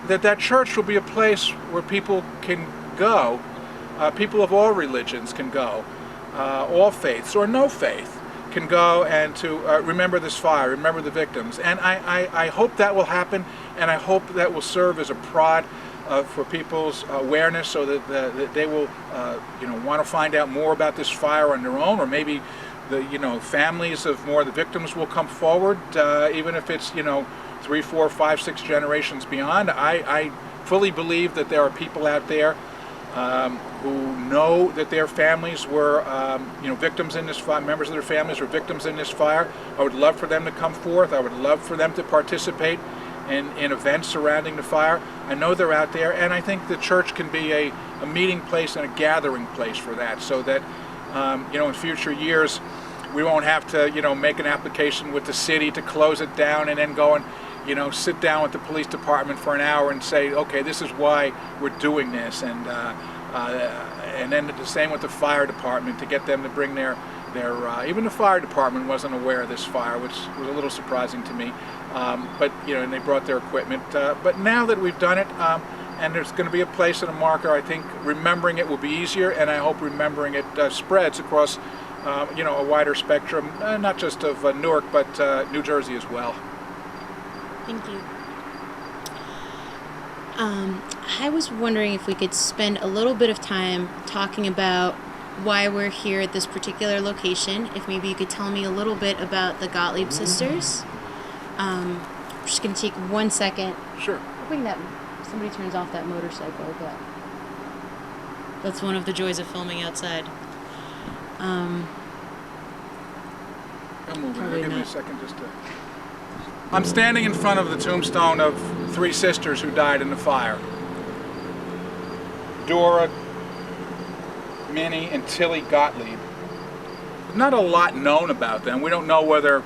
that church will be a place where people can go, people of all religions can go, all faiths or no faith can go and to remember this fire, remember the victims. And I hope that will happen, and I hope that will serve as a prod for people's awareness, so that they will want to find out more about this fire on their own, or maybe the families of more of the victims will come forward, even if it's 3, 4, 5, 6 generations beyond. I fully believe that there are people out there who know that their families were victims in this fire, members of their families were victims in this fire. I would love for them to come forth. I would love for them to participate in events surrounding the fire. I know they're out there, and I think the church can be a meeting place and a gathering place for that, so that in future years we won't have to make an application with the city to close it down and then go and sit down with the police department for an hour and say, okay, this is why we're doing this, and then the same with the fire department, to get them to bring their even the fire department wasn't aware of this fire, which was a little surprising to me. But and they brought their equipment. But now that we've done it, and there's going to be a place and a marker, I think remembering it will be easier, and I hope remembering it spreads across a wider spectrum, not just of Newark, but New Jersey as well. Thank you. I was wondering if we could spend a little bit of time talking about why we're here at this particular location. If maybe you could tell me a little bit about the Gottlieb sisters. I'm just going to take 1 second. Sure. Hoping that somebody turns off that motorcycle, but that's one of the joys of filming outside. I'm moving. Probably Give me a not. second just to... I'm standing in front of the tombstone of 3 sisters who died in the fire. Dora, Minnie, and Tilly Gottlieb. Not a lot known about them. We don't know whether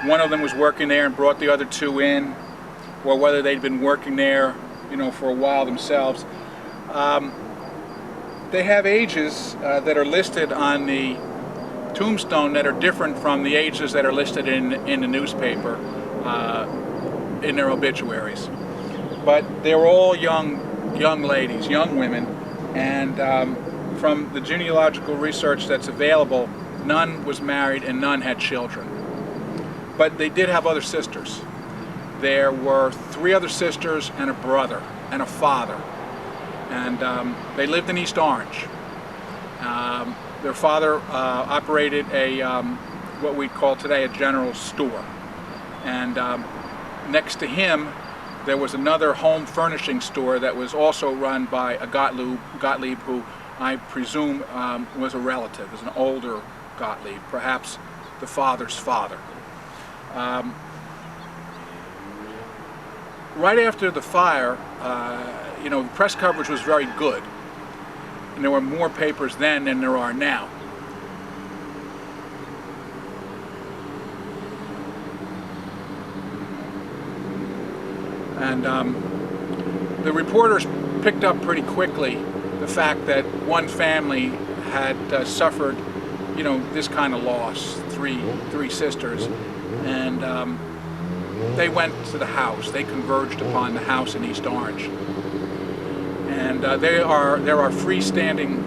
one of them was working there and brought the other 2 in, or whether they'd been working there, for a while themselves. They have ages that are listed on the tombstone that are different from the ages that are listed in the newspaper, in their obituaries. But they were all young ladies, young women, and from the genealogical research that's available, none was married and none had children. But they did have other sisters. There were 3 other sisters and a brother and a father. And they lived in East Orange. Their father operated a what we'd call today a general store. And next to him, there was another home furnishing store that was also run by a Gottlieb, who I presume was a relative, was an older Gottlieb, perhaps the father's father. Right after the fire, the press coverage was very good, and there were more papers then than there are now. And the reporters picked up pretty quickly the fact that one family had suffered, this kind of loss, three sisters, and they went to the house. They converged upon the house in East Orange, and there are freestanding.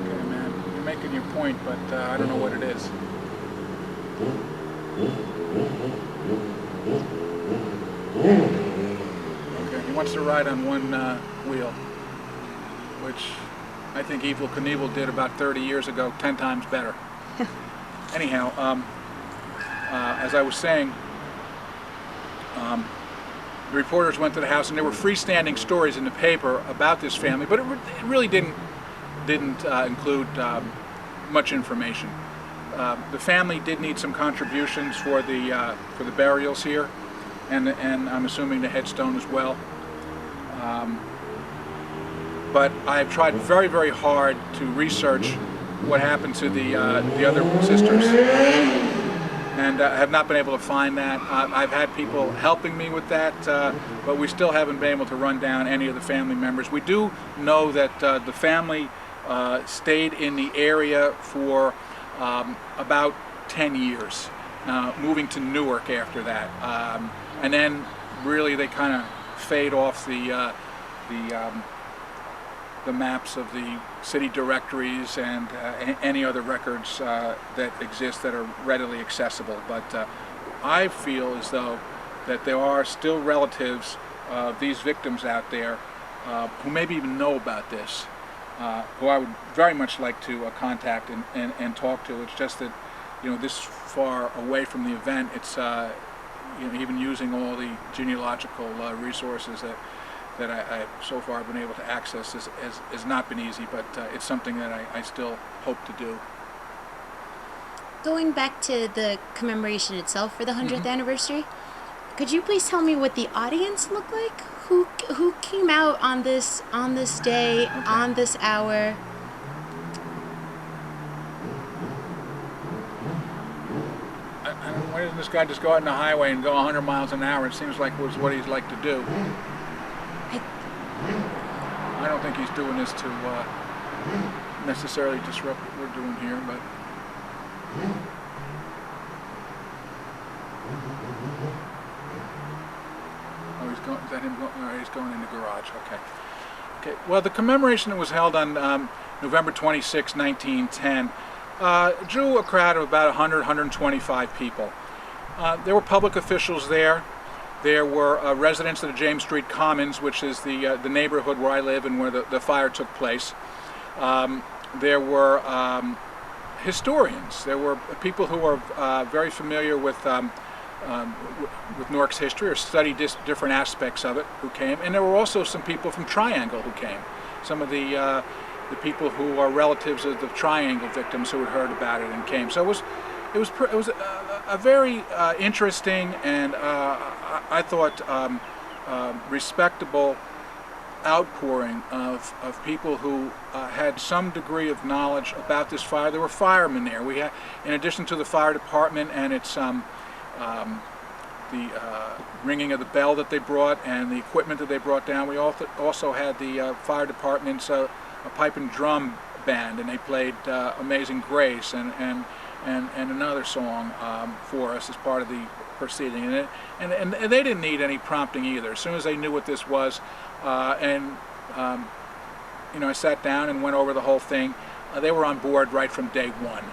Okay, man, you're making your point, but I don't know what it is. Okay, he wants to ride on one wheel, which I think Evel Knievel did about 30 years ago, 10 times better. Anyhow, as I was saying, the reporters went to the house, and there were freestanding stories in the paper about this family, but it really didn't include much information. The family did need some contributions for the burials here, and I'm assuming the headstone as well. but I've tried very, very hard to research what happened to the other sisters, and have not been able to find that. I've had people helping me with that, but we still haven't been able to run down any of the family members. We do know that the family stayed in the area for about 10 years, moving to Newark after that, and then really they kind of fade off the maps of the city directories and any other records that exist that are readily accessible. But I feel as though that there are still relatives of these victims out there who maybe even know about this, who I would very much like to contact and talk to. It's just that, you know, this far away from the event, it's you know, even using all the genealogical resources that I so far have been able to access has not been easy, but it's something that I still hope to do. Going back to the commemoration itself for the 100th anniversary, could you please tell me what the audience looked like? Who came out on this day, on this hour? I don't know, why doesn't this guy just go out on the highway and go 100 miles an hour? It seems like it was what he'd like to do. I don't think he's doing this to necessarily disrupt what we're doing here, but oh, he's going. Is that him going? Oh, he's going in the garage. Okay. Okay. Well, the commemoration was held on November 26, 1910. Drew a crowd of about 100, 125 people. There were public officials there. There were residents of the James Street Commons, which is the neighborhood where I live and where the fire took place. There were historians. There were people who are very familiar with Newark's history or studied different aspects of it who came. And there were also some people from Triangle who came. Some of the people who are relatives of the Triangle victims who had heard about it and came. So it was a very interesting and I thought respectable outpouring of people who had some degree of knowledge about this fire. There were firemen there. We had, in addition to the fire department and its the ringing of the bell that they brought and the equipment that they brought down, we also had the fire department's a pipe and drum band, and they played Amazing Grace and another song for us as part of the proceeding, and they didn't need any prompting either. As soon as they knew what this was, you know, I sat down and went over the whole thing. They were on board right from day one.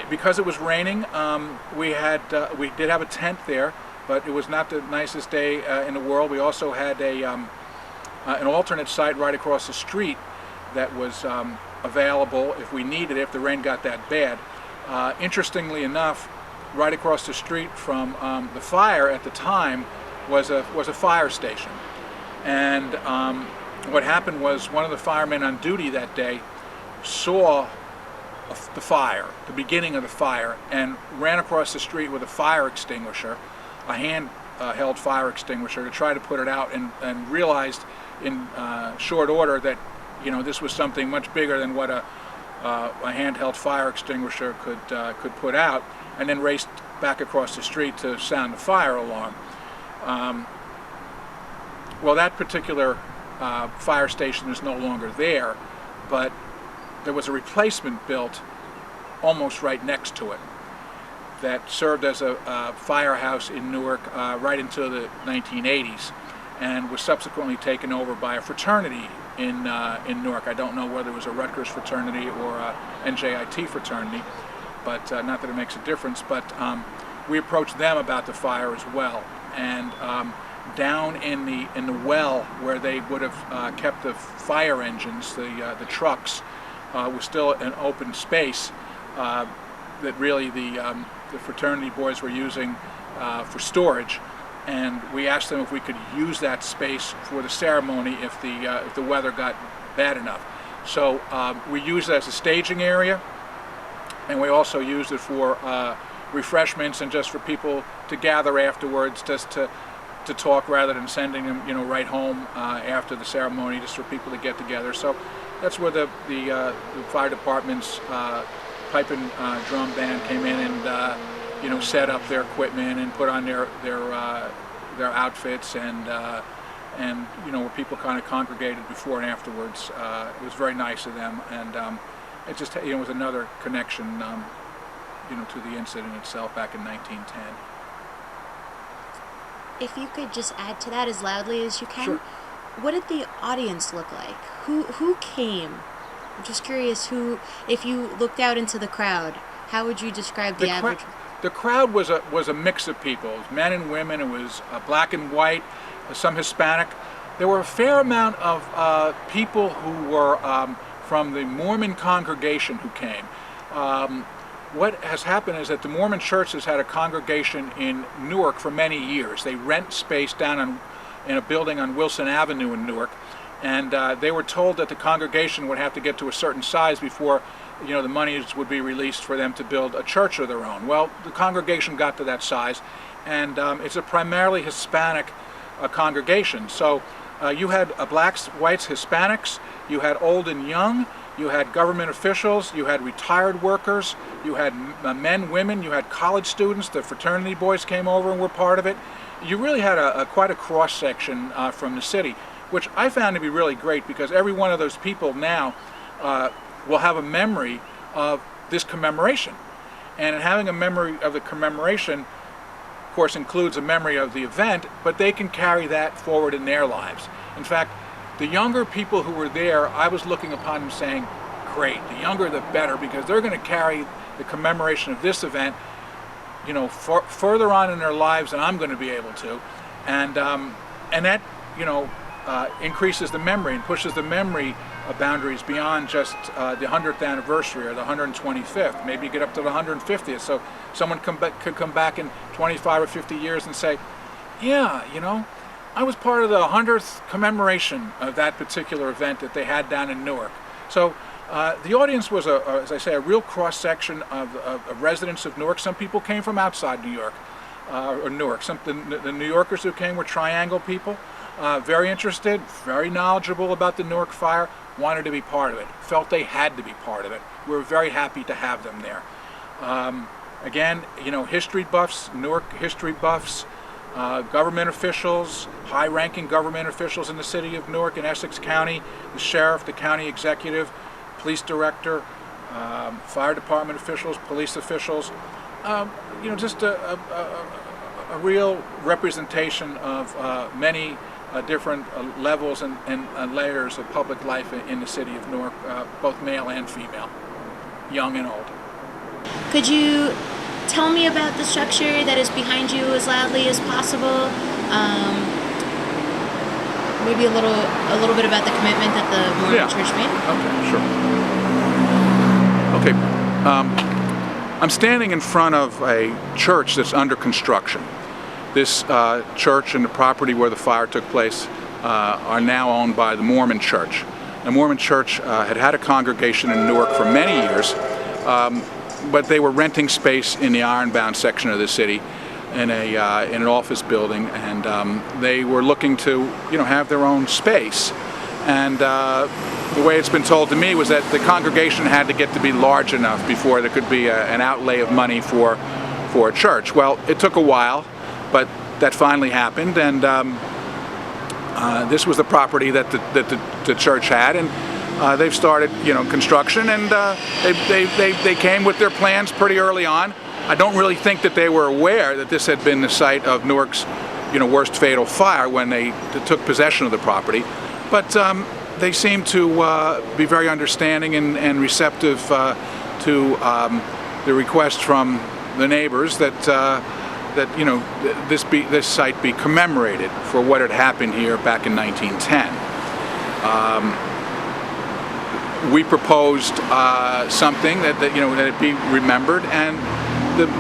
Because it was raining, we did have a tent there, but it was not the nicest day in the world. We also had an alternate site right across the street that was available if we needed it, if the rain got that bad. Interestingly enough, right across the street from the fire at the time was a fire station, and what happened was one of the firemen on duty that day saw the fire, the beginning of the fire, and ran across the street with a fire extinguisher, a hand-held fire extinguisher, to try to put it out, and realized in short order that, you know, this was something much bigger than what a handheld fire extinguisher could put out, and then raced back across the street to sound the fire alarm. Well, that particular fire station is no longer there, but there was a replacement built almost right next to it that served as a firehouse in Newark right into the 1980s, and was subsequently taken over by a fraternity in Newark. I don't know whether it was a Rutgers fraternity or a NJIT fraternity, but not that it makes a difference. But we approached them about the fire as well, and down in the well where they would have kept the fire engines, the trucks, was still an open space that really the fraternity boys were using for storage. And we asked them if we could use that space for the ceremony if the weather got bad enough. So we used it as a staging area, and we also used it for refreshments and just for people to gather afterwards, just to to talk rather than sending them, right home after the ceremony, just for people to get together. So that's where the fire department's pipe and drum band came in and set up their equipment and put on their outfits, and where people kind of congregated before and afterwards. It was very nice of them, and it just was another connection to the incident itself back in 1910. If you could just add to that as loudly as you can. Sure. What did the audience look like? Who came? I'm just curious if you looked out into the crowd, how would you describe the average? The crowd was a mix of people. It was men and women. It was black and white, some Hispanic. There were a fair amount of people who were from the Mormon congregation who came. What has happened is that the Mormon Church has had a congregation in Newark for many years. They rent space down in a building on Wilson Avenue in Newark, and they were told that the congregation would have to get to a certain size before the monies would be released for them to build a church of their own. Well, the congregation got to that size, and it's a primarily Hispanic congregation. So you had blacks, whites, Hispanics, you had old and young, you had government officials, you had retired workers, you had men, women, you had college students. The fraternity boys came over and were part of it. You really had quite a cross-section from the city, which I found to be really great, because every one of those people now will have a memory of this commemoration. And in having a memory of the commemoration, of course, includes a memory of the event, but they can carry that forward in their lives. In fact, the younger people who were there, I was looking upon them saying, great, the younger the better, because they're going to carry the commemoration of this event further on in their lives than I'm going to be able to. And that increases the memory and pushes the memory boundaries beyond just the 100th anniversary or the 125th. Maybe you get up to the 150th, so someone could come back in 25 or 50 years and say, yeah, I was part of the 100th commemoration of that particular event that they had down in Newark. So the audience was, as I say, a real cross-section of residents of Newark. Some people came from outside New York, or Newark. The New Yorkers who came were Triangle people, very interested, very knowledgeable about the Newark fire, wanted to be part of it, felt they had to be part of it. We were very happy to have them there. Again, history buffs, Newark history buffs, government officials, high-ranking government officials in the city of Newark and Essex County, the sheriff, the county executive, police director, fire department officials, police officials, just a real representation of many different levels and layers of public life in the city of Newark, both male and female, young and old. Could you tell me about the structure that is behind you as loudly as possible? Maybe a little bit about the commitment that the Mormon Church made? Okay, sure. I'm standing in front of a church that's under construction. This church and the property where the fire took place are now owned by the Mormon Church. The Mormon Church had a congregation in Newark for many years, but they were renting space in the ironbound section of the city in an office building, and they were looking to have their own space. And the way it's been told to me was that the congregation had to get to be large enough before there could be an outlay of money for a church. Well, it took a while, but that finally happened, and this was the property that the church had, and they've started construction, and they came with their plans pretty early on. I don't really think that they were aware that this had been the site of Newark's worst fatal fire when they took possession of the property, but they seem to be very understanding and receptive to the request from the neighbors that this site be commemorated for what had happened here back in 1910. We proposed something that it be remembered, and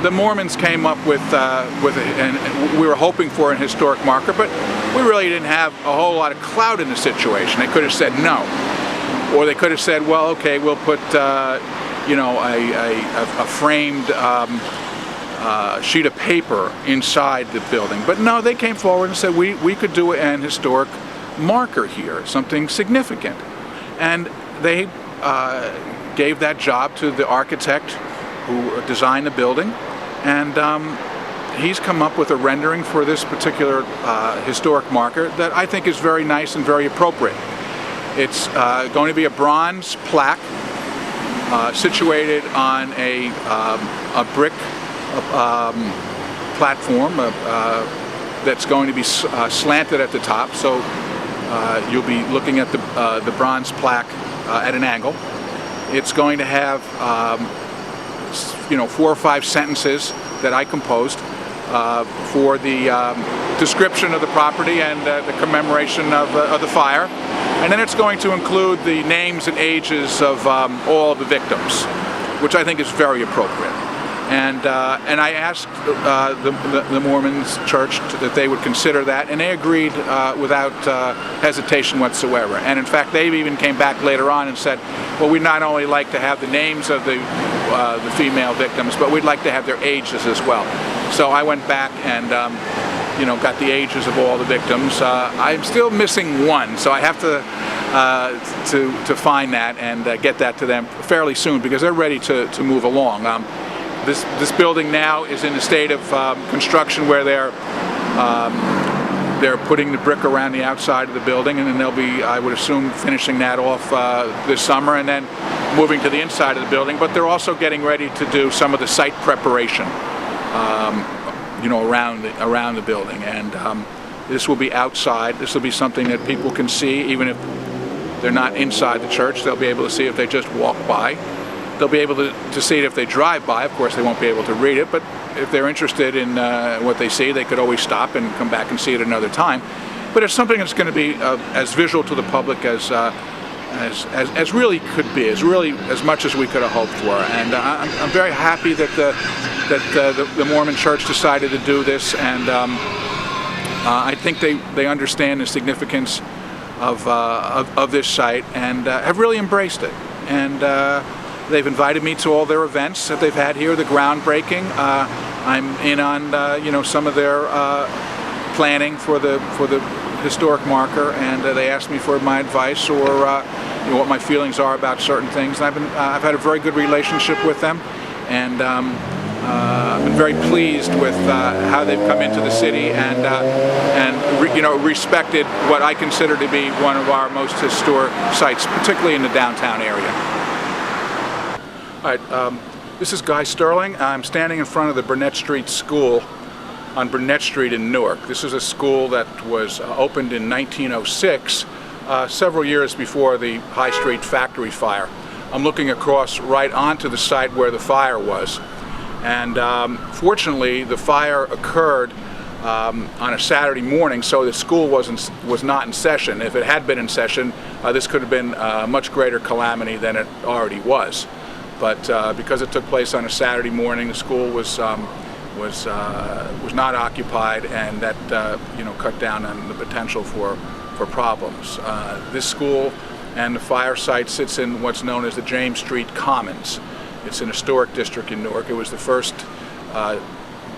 the Mormons came up with and we were hoping for an historic marker, but we really didn't have a whole lot of clout in the situation. They could have said no, or they could have said, well, okay, we'll put a framed sheet of paper inside the building. But no, they came forward and said we could do an historic marker here, something significant. And they gave that job to the architect who designed the building. And he's come up with a rendering for this particular historic marker that I think is very nice and very appropriate. It's going to be a bronze plaque situated on a brick platform that's going to be slanted at the top, so you'll be looking at the bronze plaque at an angle. It's going to have 4 or 5 sentences that I composed for the description of the property and the commemoration of the fire. And then it's going to include the names and ages of all of the victims, which I think is very appropriate. And I asked the Mormons church that they would consider that, and they agreed without hesitation whatsoever. And in fact, they even came back later on and said, well, we'd not only like to have the names of the female victims, but we'd like to have their ages as well. So I went back and got the ages of all the victims. I'm still missing one, so I have to find that and get that to them fairly soon, because they're ready to move along. This building now is in a state of construction where they're putting the brick around the outside of the building, and then they'll be, I would assume, finishing that off this summer and then moving to the inside of the building. But they're also getting ready to do some of the site preparation, around the building. And this will be outside. This will be something that people can see, even if they're not inside the church. They'll be able to see if they just walk by. They'll be able to see it if they drive by. Of course, they won't be able to read it, but if they're interested in what they see, they could always stop and come back and see it another time. But it's something that's going to be as visual to the public as really could be, as much as we could have hoped for. And I'm very happy that the Mormon Church decided to do this, and I think they understand the significance of this site and have really embraced it. And they've invited me to all their events that they've had here, the groundbreaking. I'm in on some of their planning for the historic marker, and they asked me for my advice or what my feelings are about certain things. And I've had a very good relationship with them, and I've been very pleased with how they've come into the city and respected what I consider to be one of our most historic sites, particularly in the downtown area. All right, this is Guy Sterling. I'm standing in front of the Burnett Street School on Burnett Street in Newark. This is a school that was opened in 1906, several years before the High Street factory fire. I'm looking across right onto the site where the fire was. And fortunately, the fire occurred on a Saturday morning, so the school was not in session. If it had been in session, this could have been a much greater calamity than it already was. But because it took place on a Saturday morning, the school was not occupied, and that cut down on the potential for problems. This school and the fire site sits in what's known as the James Street Commons. It's an historic district in Newark. It was the first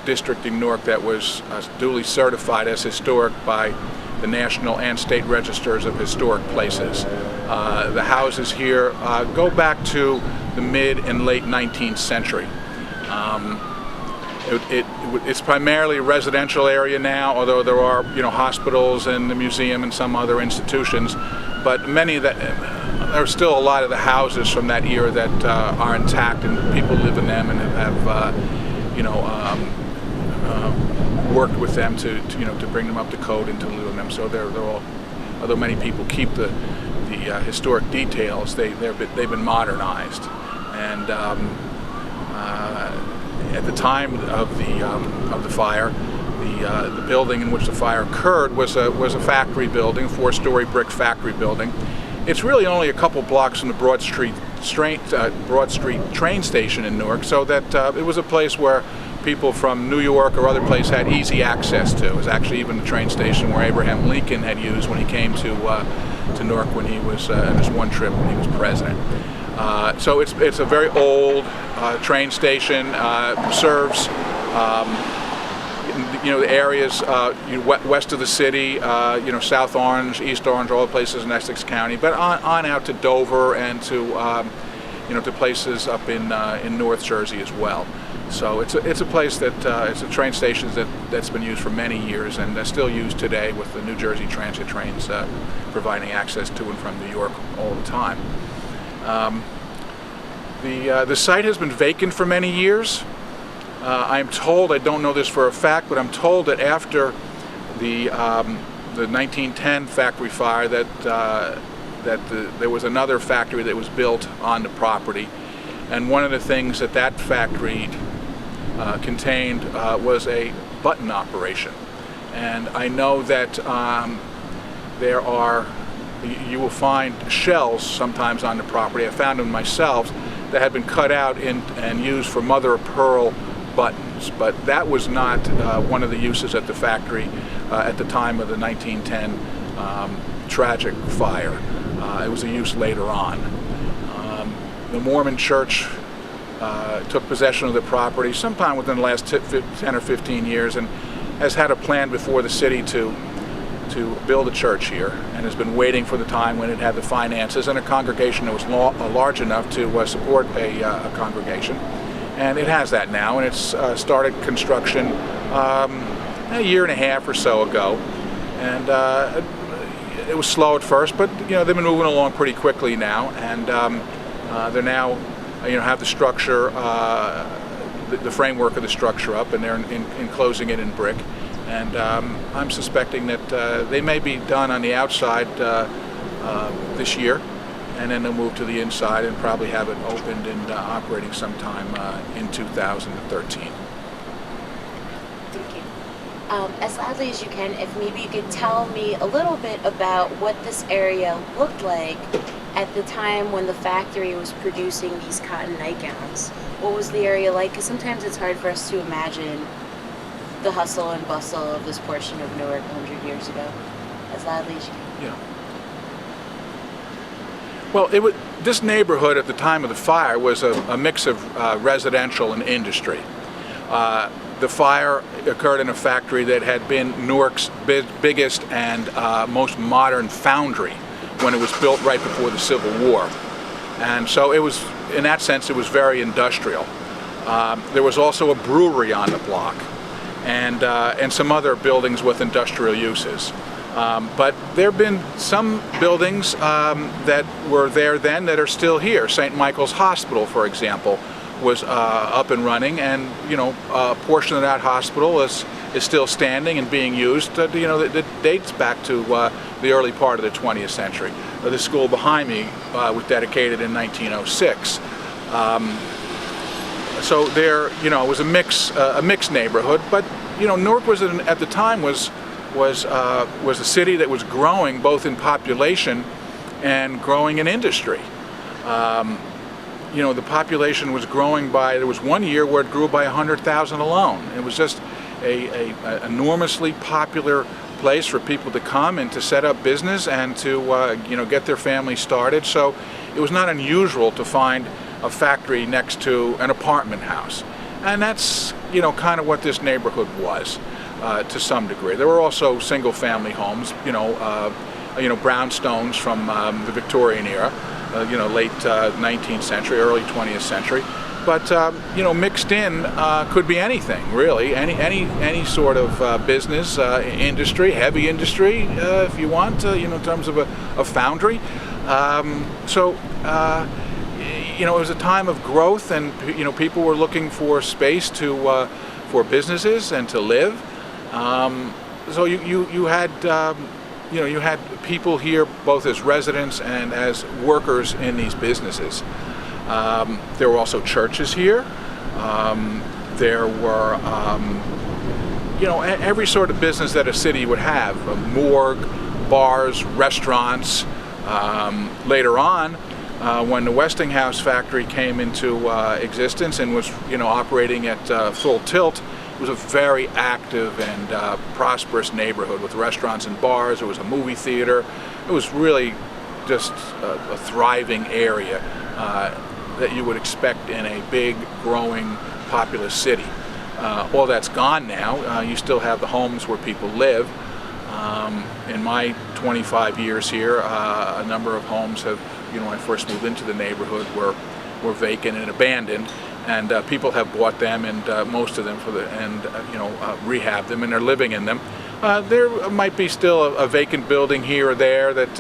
district in Newark that was duly certified as historic by the National and State Registers of Historic Places. The houses here go back to the mid and late 19th century. It's primarily a residential area now, although there are hospitals and the museum and some other institutions. But there are still a lot of the houses from that era that are intact, and people live in them and have worked with them to bring them up to code and to live in them. So they're all, although many people keep the historic details, they've been modernized. And at the time of the fire, the building in which the fire occurred was a factory building, a 4-story brick factory building. It's really only a couple blocks from the Broad Street train station in Newark, so that it was a place where people from New York or other places had easy access to. It was actually even the train station where Abraham Lincoln had used when he came to Newark when he was on his one trip when he was president. So it's a very old train station. Serves The areas west of the city, South Orange, East Orange, all the places in Essex County, but on out to Dover and to places up in North Jersey as well. So it's a place that it's a train station that's been used for many years and still used today with the New Jersey Transit trains providing access to and from New York all the time. The site has been vacant for many years. I'm told, I don't know this for a fact, but I'm told that after the 1910 factory fire there was another factory that was built on the property, and one of the things that factory contained was a button operation. And I know that you will find shells sometimes on the property. I found them myself that had been cut out and used for mother of pearl buttons, but that was not one of the uses at the factory at the time of the 1910 tragic fire. It was a use later on. The Mormon Church took possession of the property sometime within the last 10 or 15 years and has had a plan before the city to build a church here, and has been waiting for the time when it had the finances and a congregation that was large enough to support a congregation. And it has that now, and it's started construction a year and a half or so ago. And it was slow at first, but they've been moving along pretty quickly now, and they're now have the structure, the framework of the structure up, and they're enclosing it in brick. And I'm suspecting that they may be done on the outside this year, and then they'll move to the inside and probably have it opened and operating sometime in 2013. Thank you. As loudly as you can, if maybe you could tell me a little bit about what this area looked like at the time when the factory was producing these cotton nightgowns. What was the area like? Because sometimes it's hard for us to imagine the hustle and bustle of this portion of Newark 100 years ago. As loudly as you can. Yeah. Well, this neighborhood at the time of the fire was a mix of residential and industry. The fire occurred in a factory that had been Newark's biggest and most modern foundry when it was built right before the Civil War. And so it was, in that sense, it was very industrial. There was also a brewery on the block, and some other buildings with industrial uses. But there have been some buildings that were there then that are still here. St. Michael's Hospital, for example, was up and running, and a portion of that hospital is still standing and being used. That dates back to the early part of the 20th century. The school behind me was dedicated in 1906. So there, it was a mixed neighborhood. But Newark was at the time was a city that was growing both in population and growing in industry. The population was growing there was one year where it grew by 100,000 alone. It was just a enormously popular place for people to come and to set up business and to get their family started. So it was not unusual to find a factory next to an apartment house, and that's kind of what this neighborhood was to some degree. There were also single-family homes, brownstones from the Victorian era. Late 19th century, early 20th century, but mixed in could be anything really, any sort of business, industry, heavy industry, if you want, in terms of a foundry. It was a time of growth, and people were looking for space for businesses and to live. So you had. You had people here both as residents and as workers in these businesses. There were also churches here. There were, every sort of business that a city would have: a morgue, bars, restaurants. Later on, when the Westinghouse factory came into existence and was, operating at full tilt, it was a very active and prosperous neighborhood with restaurants and bars. There was a movie theater. It was really just a thriving area that you would expect in a big, growing, populous city. All that's gone now. You still have the homes where people live. In my 25 years here, a number of homes have, when I first moved into the neighborhood, were vacant and abandoned, and people have bought them, and most of them rehab them, and they're living in them. There might be still a vacant building here or there that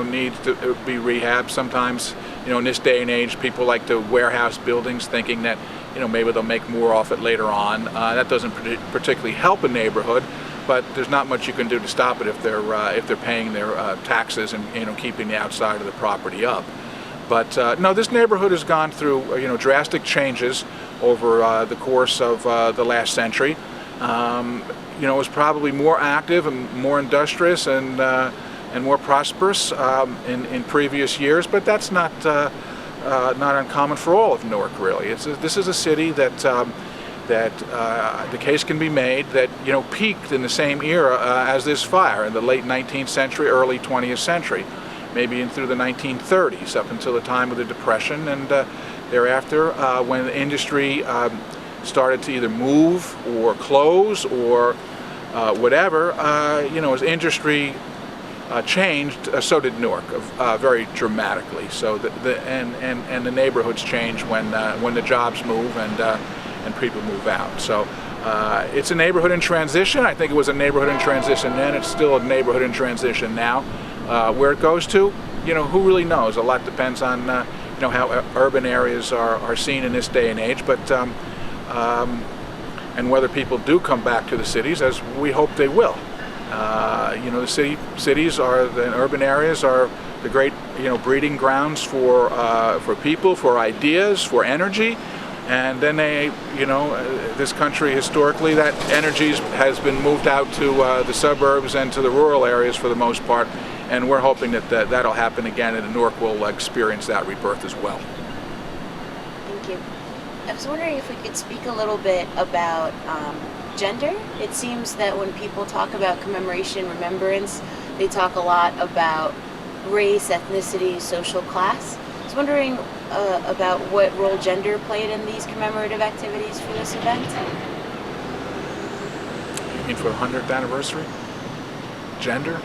needs to be rehabbed. Sometimes, in this day and age, people like to warehouse buildings, thinking that maybe they'll make more off it later on. That doesn't particularly help a neighborhood, but there's not much you can do to stop it if they're paying their taxes and keeping the outside of the property up. But no, this neighborhood has gone through drastic changes over the course of the last century. It was probably more active and more industrious and more prosperous in previous years, but that's not uncommon for all of Newark, really. This is a city that the case can be made that peaked in the same era as this fire in the late 19th century, early 20th century, maybe in through the 1930s up until the time of the Depression, and thereafter when the industry started to either move or close or whatever, as industry changed, so did Newark very dramatically. So the neighborhoods change when the jobs move and people move out. So it's a neighborhood in transition. I think it was a neighborhood in transition then. It's still a neighborhood in transition now. Where it goes to, who really knows? A lot depends on how urban areas are seen in this day and age, but and whether people do come back to the cities, as we hope they will. The cities are, the urban areas are the great breeding grounds for people, for ideas, for energy. And then this country historically, that energy has been moved out to the suburbs and to the rural areas for the most part, and we're hoping that'll happen again, and Newark will experience that rebirth as well. Thank you. I was wondering if we could speak a little bit about gender. It seems that when people talk about commemoration, remembrance, they talk a lot about race, ethnicity, social class. I was wondering about what role gender played in these commemorative activities for this event. You mean for the 100th anniversary? Gender?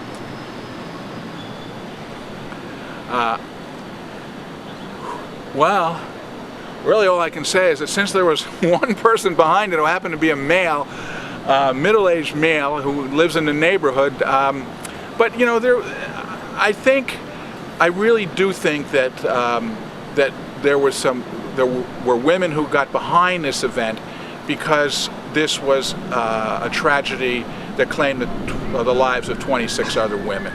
Well, really all I can say is that since there was one person behind it who happened to be a male, middle-aged male who lives in the neighborhood, but I really do think that that there were women who got behind this event because this was a tragedy that claimed the lives of 26 other women.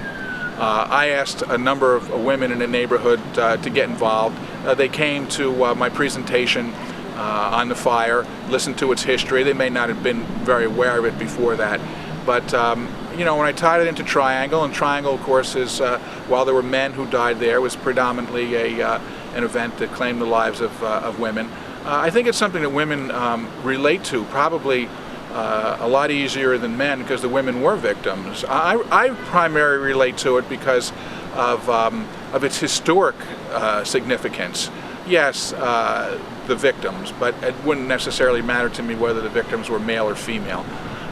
I asked a number of women in the neighborhood to get involved. They came to my presentation on the fire, listened to its history. They may not have been very aware of it before that, but when I tied it into Triangle, and Triangle, of course, is while there were men who died there, was predominantly an event that claimed the lives of women. I think it's something that women relate to, probably a lot easier than men, because the women were victims. I primarily relate to it because of its historic significance. Yes, the victims, but it wouldn't necessarily matter to me whether the victims were male or female.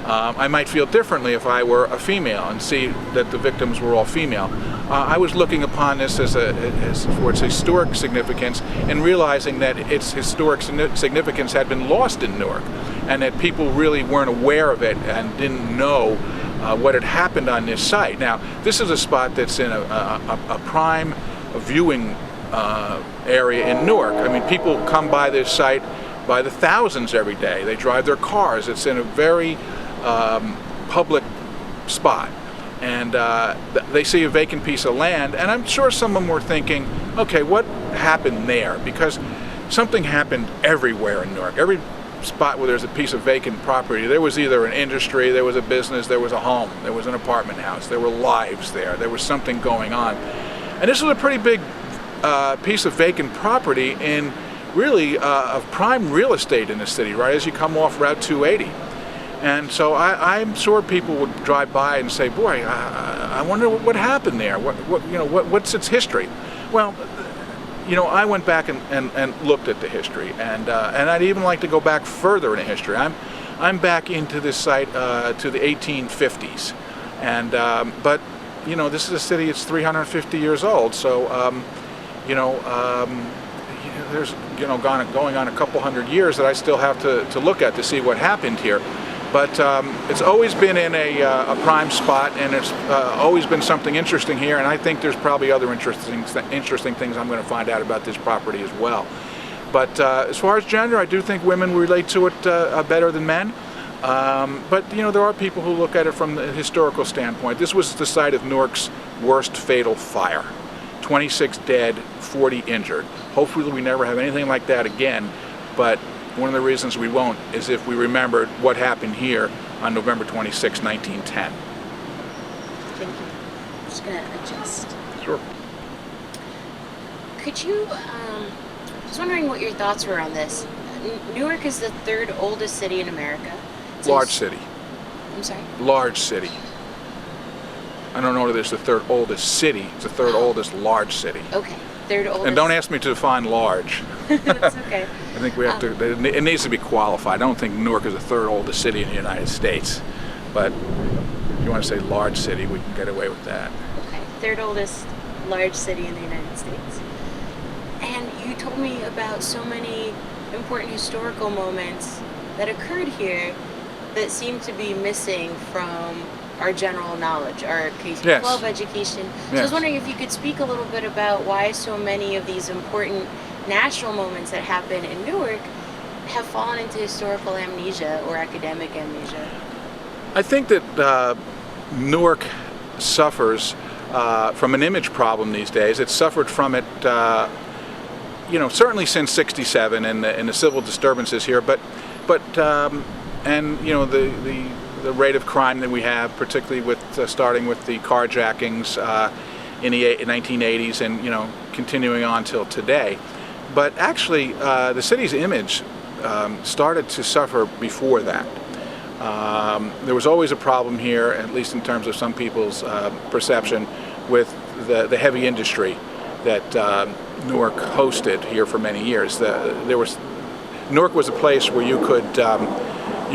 I might feel differently if I were a female and see that the victims were all female. I was looking upon this as for its historic significance and realizing that its historic significance had been lost in Newark, and that people really weren't aware of it and didn't know what had happened on this site. Now, this is a spot that's in a prime viewing area in Newark. I mean, people come by this site by the thousands every day. They drive their cars. It's in a very public spot, and they see a vacant piece of land, and I'm sure some of them were thinking, okay, what happened there? Because something happened everywhere in Newark. Every spot where there's a piece of vacant property, there was either an industry, there was a business, there was a home, there was an apartment house, there were lives there was something going on. And this was a pretty big piece of vacant property in really of prime real estate in the city, right as you come off Route 280. And so I'm sure people would drive by and say, boy, I wonder what happened there. What's its history? Well, I went back and looked at the history, and I'd even like to go back further in history. I'm I'm back into this site to the 1850s, and but you know, this is a city. It's 350 years old, so you know, there's going on a couple hundred years that I still have to look at to see what happened here. But it's always been in a prime spot, and it's always been something interesting here. And I think there's probably other interesting things I'm going to find out about this property as well. But as far as gender, I do think women relate to it better than men. But you know, there are people who look at it from the historical standpoint. This was the site of Newark's worst fatal fire. 26 dead, 40 injured. Hopefully we never have anything like that again. But one of the reasons we won't is if we remembered what happened here on November 26, 1910. Thank you. I'm just going to adjust. Sure. Could you, just wondering what your thoughts were on this. Newark is the third oldest city in America. Large city. I'm sorry? Large city. I don't know that it's the third oldest city. It's the third oldest large city. Okay. Third oldest. And don't ask me to define large. That's okay. I think we have to, it needs to be qualified. I don't think Newark is the third oldest city in the United States. But if you want to say large city, we can get away with that. Okay. Third oldest large city in the United States. And you told me about so many important historical moments that occurred here that seem to be missing from our general knowledge, our K-12 education. So I was wondering if you could speak a little bit about why so many of these important national moments that happen in Newark have fallen into historical amnesia or academic amnesia. I think that Newark suffers from an image problem these days. It's suffered from it, you know, certainly since '67 and the civil disturbances here, but and you know, the rate of crime that we have, particularly with starting with the carjackings in the 1980s and, you know, continuing on till today. But actually, the city's image started to suffer before that. There was always a problem here, at least in terms of some people's perception, with the heavy industry that Newark hosted here for many years. Newark was a place where you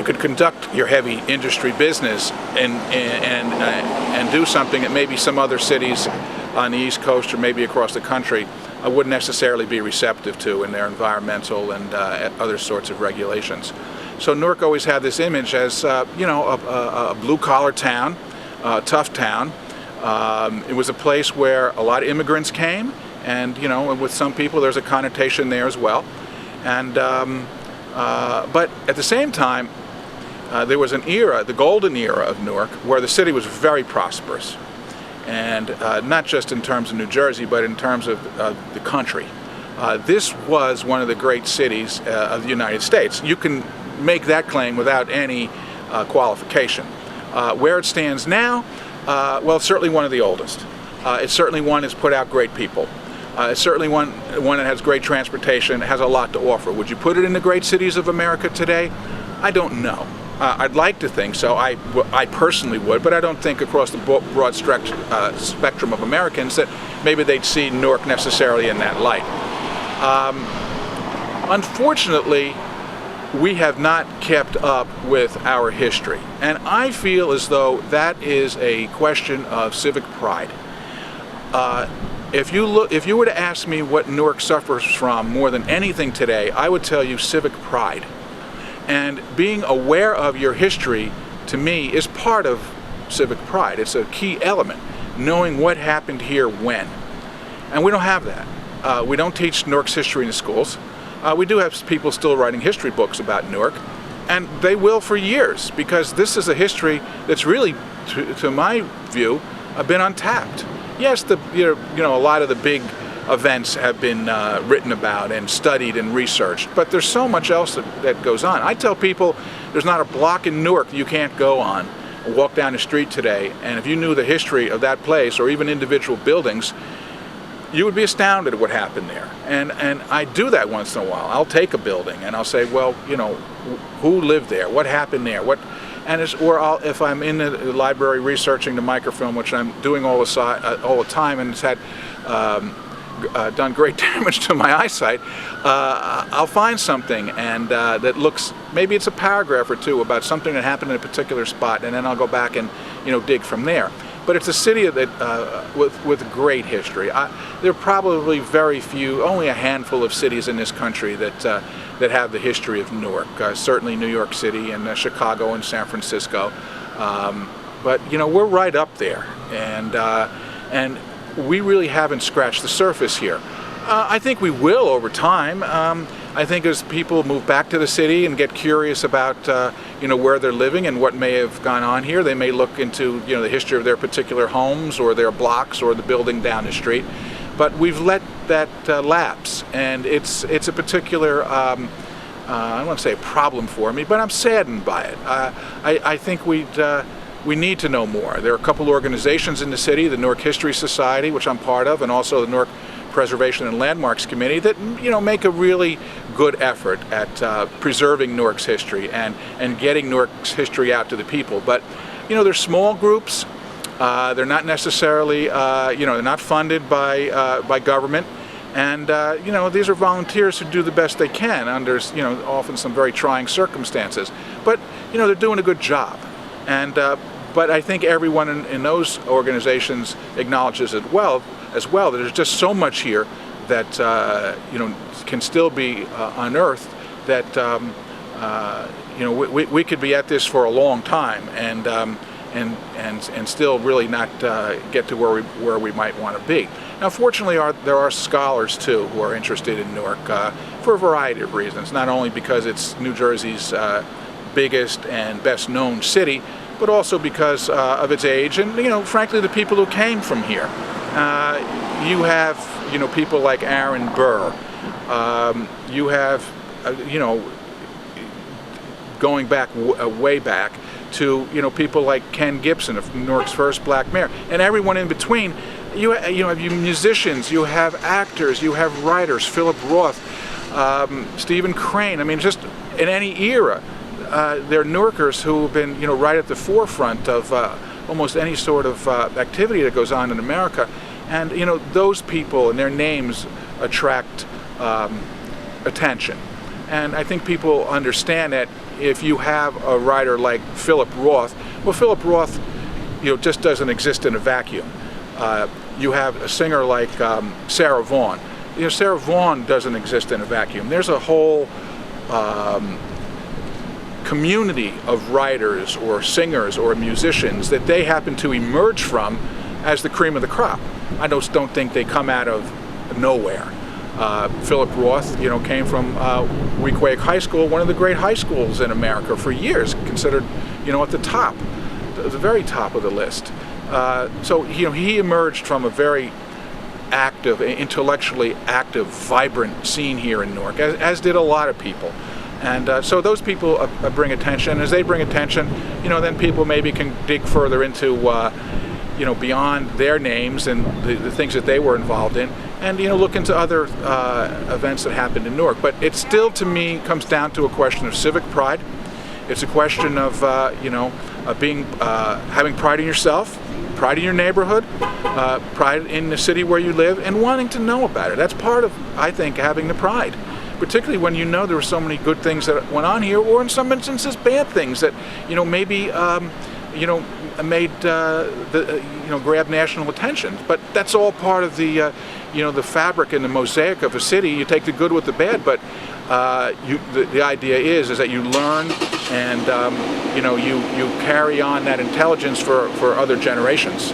could conduct your heavy industry business and do something that maybe some other cities on the East Coast or maybe across the country wouldn't necessarily be receptive to in their environmental and other sorts of regulations. So Newark always had this image as you know, a blue-collar town, a tough town. It was a place where a lot of immigrants came, and you know, with some people there's a connotation there as well. And but at the same time, there was an era, the golden era of Newark, where the city was very prosperous, and not just in terms of New Jersey, but in terms of the country. This was one of the great cities of the United States. You can make that claim without any qualification. Where it stands now, well, it's certainly one of the oldest. It's certainly one that's put out great people. It's certainly one that has great transportation, has a lot to offer. Would you put it in the great cities of America today? I don't know. I'd like to think so. I personally would, but I don't think across the broad spectrum of Americans that maybe they'd see Newark necessarily in that light. Unfortunately, we have not kept up with our history, and I feel as though that is a question of civic pride. If you were to ask me what Newark suffers from more than anything today, I would tell you civic pride. And being aware of your history, to me, is part of civic pride. It's a key element, knowing what happened here when. And we don't have that. We don't teach Newark's history in the schools. We do have people still writing history books about Newark, and they will for years, because this is a history that's really, to my view, been untapped. Yes, you know, a lot of the big events have been written about and studied and researched, but there's so much else that goes on. I tell people there's not a block in Newark you can't go on or walk down the street today, and if you knew the history of that place or even individual buildings, you would be astounded at what happened there. And I do that once in a while. I'll take a building and I'll say, well, you know, who lived there? What happened there? Or if I'm in the library researching the microfilm, which I'm doing all the time, and it's had done great damage to my eyesight, I'll find something and that looks, maybe it's a paragraph or two about something that happened in a particular spot, and then I'll go back and dig from there. But it's a city that with great history. There are probably very few, only a handful of cities in this country that have the history of Newark. Certainly New York City and Chicago and San Francisco. But we're right up there, and we really haven't scratched the surface here. I think we will over time. I think as people move back to the city and get curious about where they're living and what may have gone on here, they may look into the history of their particular homes or their blocks or the building down the street. But we've let that lapse, and it's a particular I don't want to say a problem for me, but I'm saddened by it. I think we need to know more. There are a couple organizations in the city, the Newark History Society, which I'm part of, and also the Newark Preservation and Landmarks Committee, that make a really good effort at preserving Newark's history and getting Newark's history out to the people. But they're small groups. They're not necessarily they're not funded by government, and these are volunteers who do the best they can under often some very trying circumstances. But they're doing a good job, and but I think everyone in those organizations acknowledges it as well that there's just so much here that can still be unearthed, that we could be at this for a long time and still really not get to where we might want to be. Now, fortunately, there are scholars too who are interested in Newark for a variety of reasons. Not only because it's New Jersey's biggest and best known city, but also because of its age and frankly the people who came from here. You have people like Aaron Burr. You have going back way back to people like Ken Gibson, of Newark's first black mayor, and everyone in between. You have musicians, you have actors, you have writers, Philip Roth, Stephen Crane. I mean, just in any era, there are Newarkers who have been right at the forefront of almost any sort of activity that goes on in America, and those people and their names attract attention. And I think people understand that if you have a writer like Philip Roth, well, Philip Roth just doesn't exist in a vacuum. You have a singer like Sarah Vaughan. Sarah Vaughan doesn't exist in a vacuum. There's a whole community of writers or singers or musicians that they happen to emerge from as the cream of the crop. I just don't think they come out of nowhere. Philip Roth, came from Weequahic High School, one of the great high schools in America for years, considered, at the top, the very top of the list. So he emerged from a very active, intellectually active, vibrant scene here in Newark, as did a lot of people. And so those people bring attention. As they bring attention, then people maybe can dig further into, beyond their names and the things that they were involved in, and look into other events that happened in Newark. But it still, to me, comes down to a question of civic pride. It's a question of having pride in yourself, pride in your neighborhood, pride in the city where you live, and wanting to know about it. That's part of, I think, having the pride. Particularly when there were so many good things that went on here, or in some instances bad things that maybe made grab national attention. But that's all part of the the fabric and the mosaic of a city. You take the good with the bad, but the idea is that you learn and you carry on that intelligence for other generations.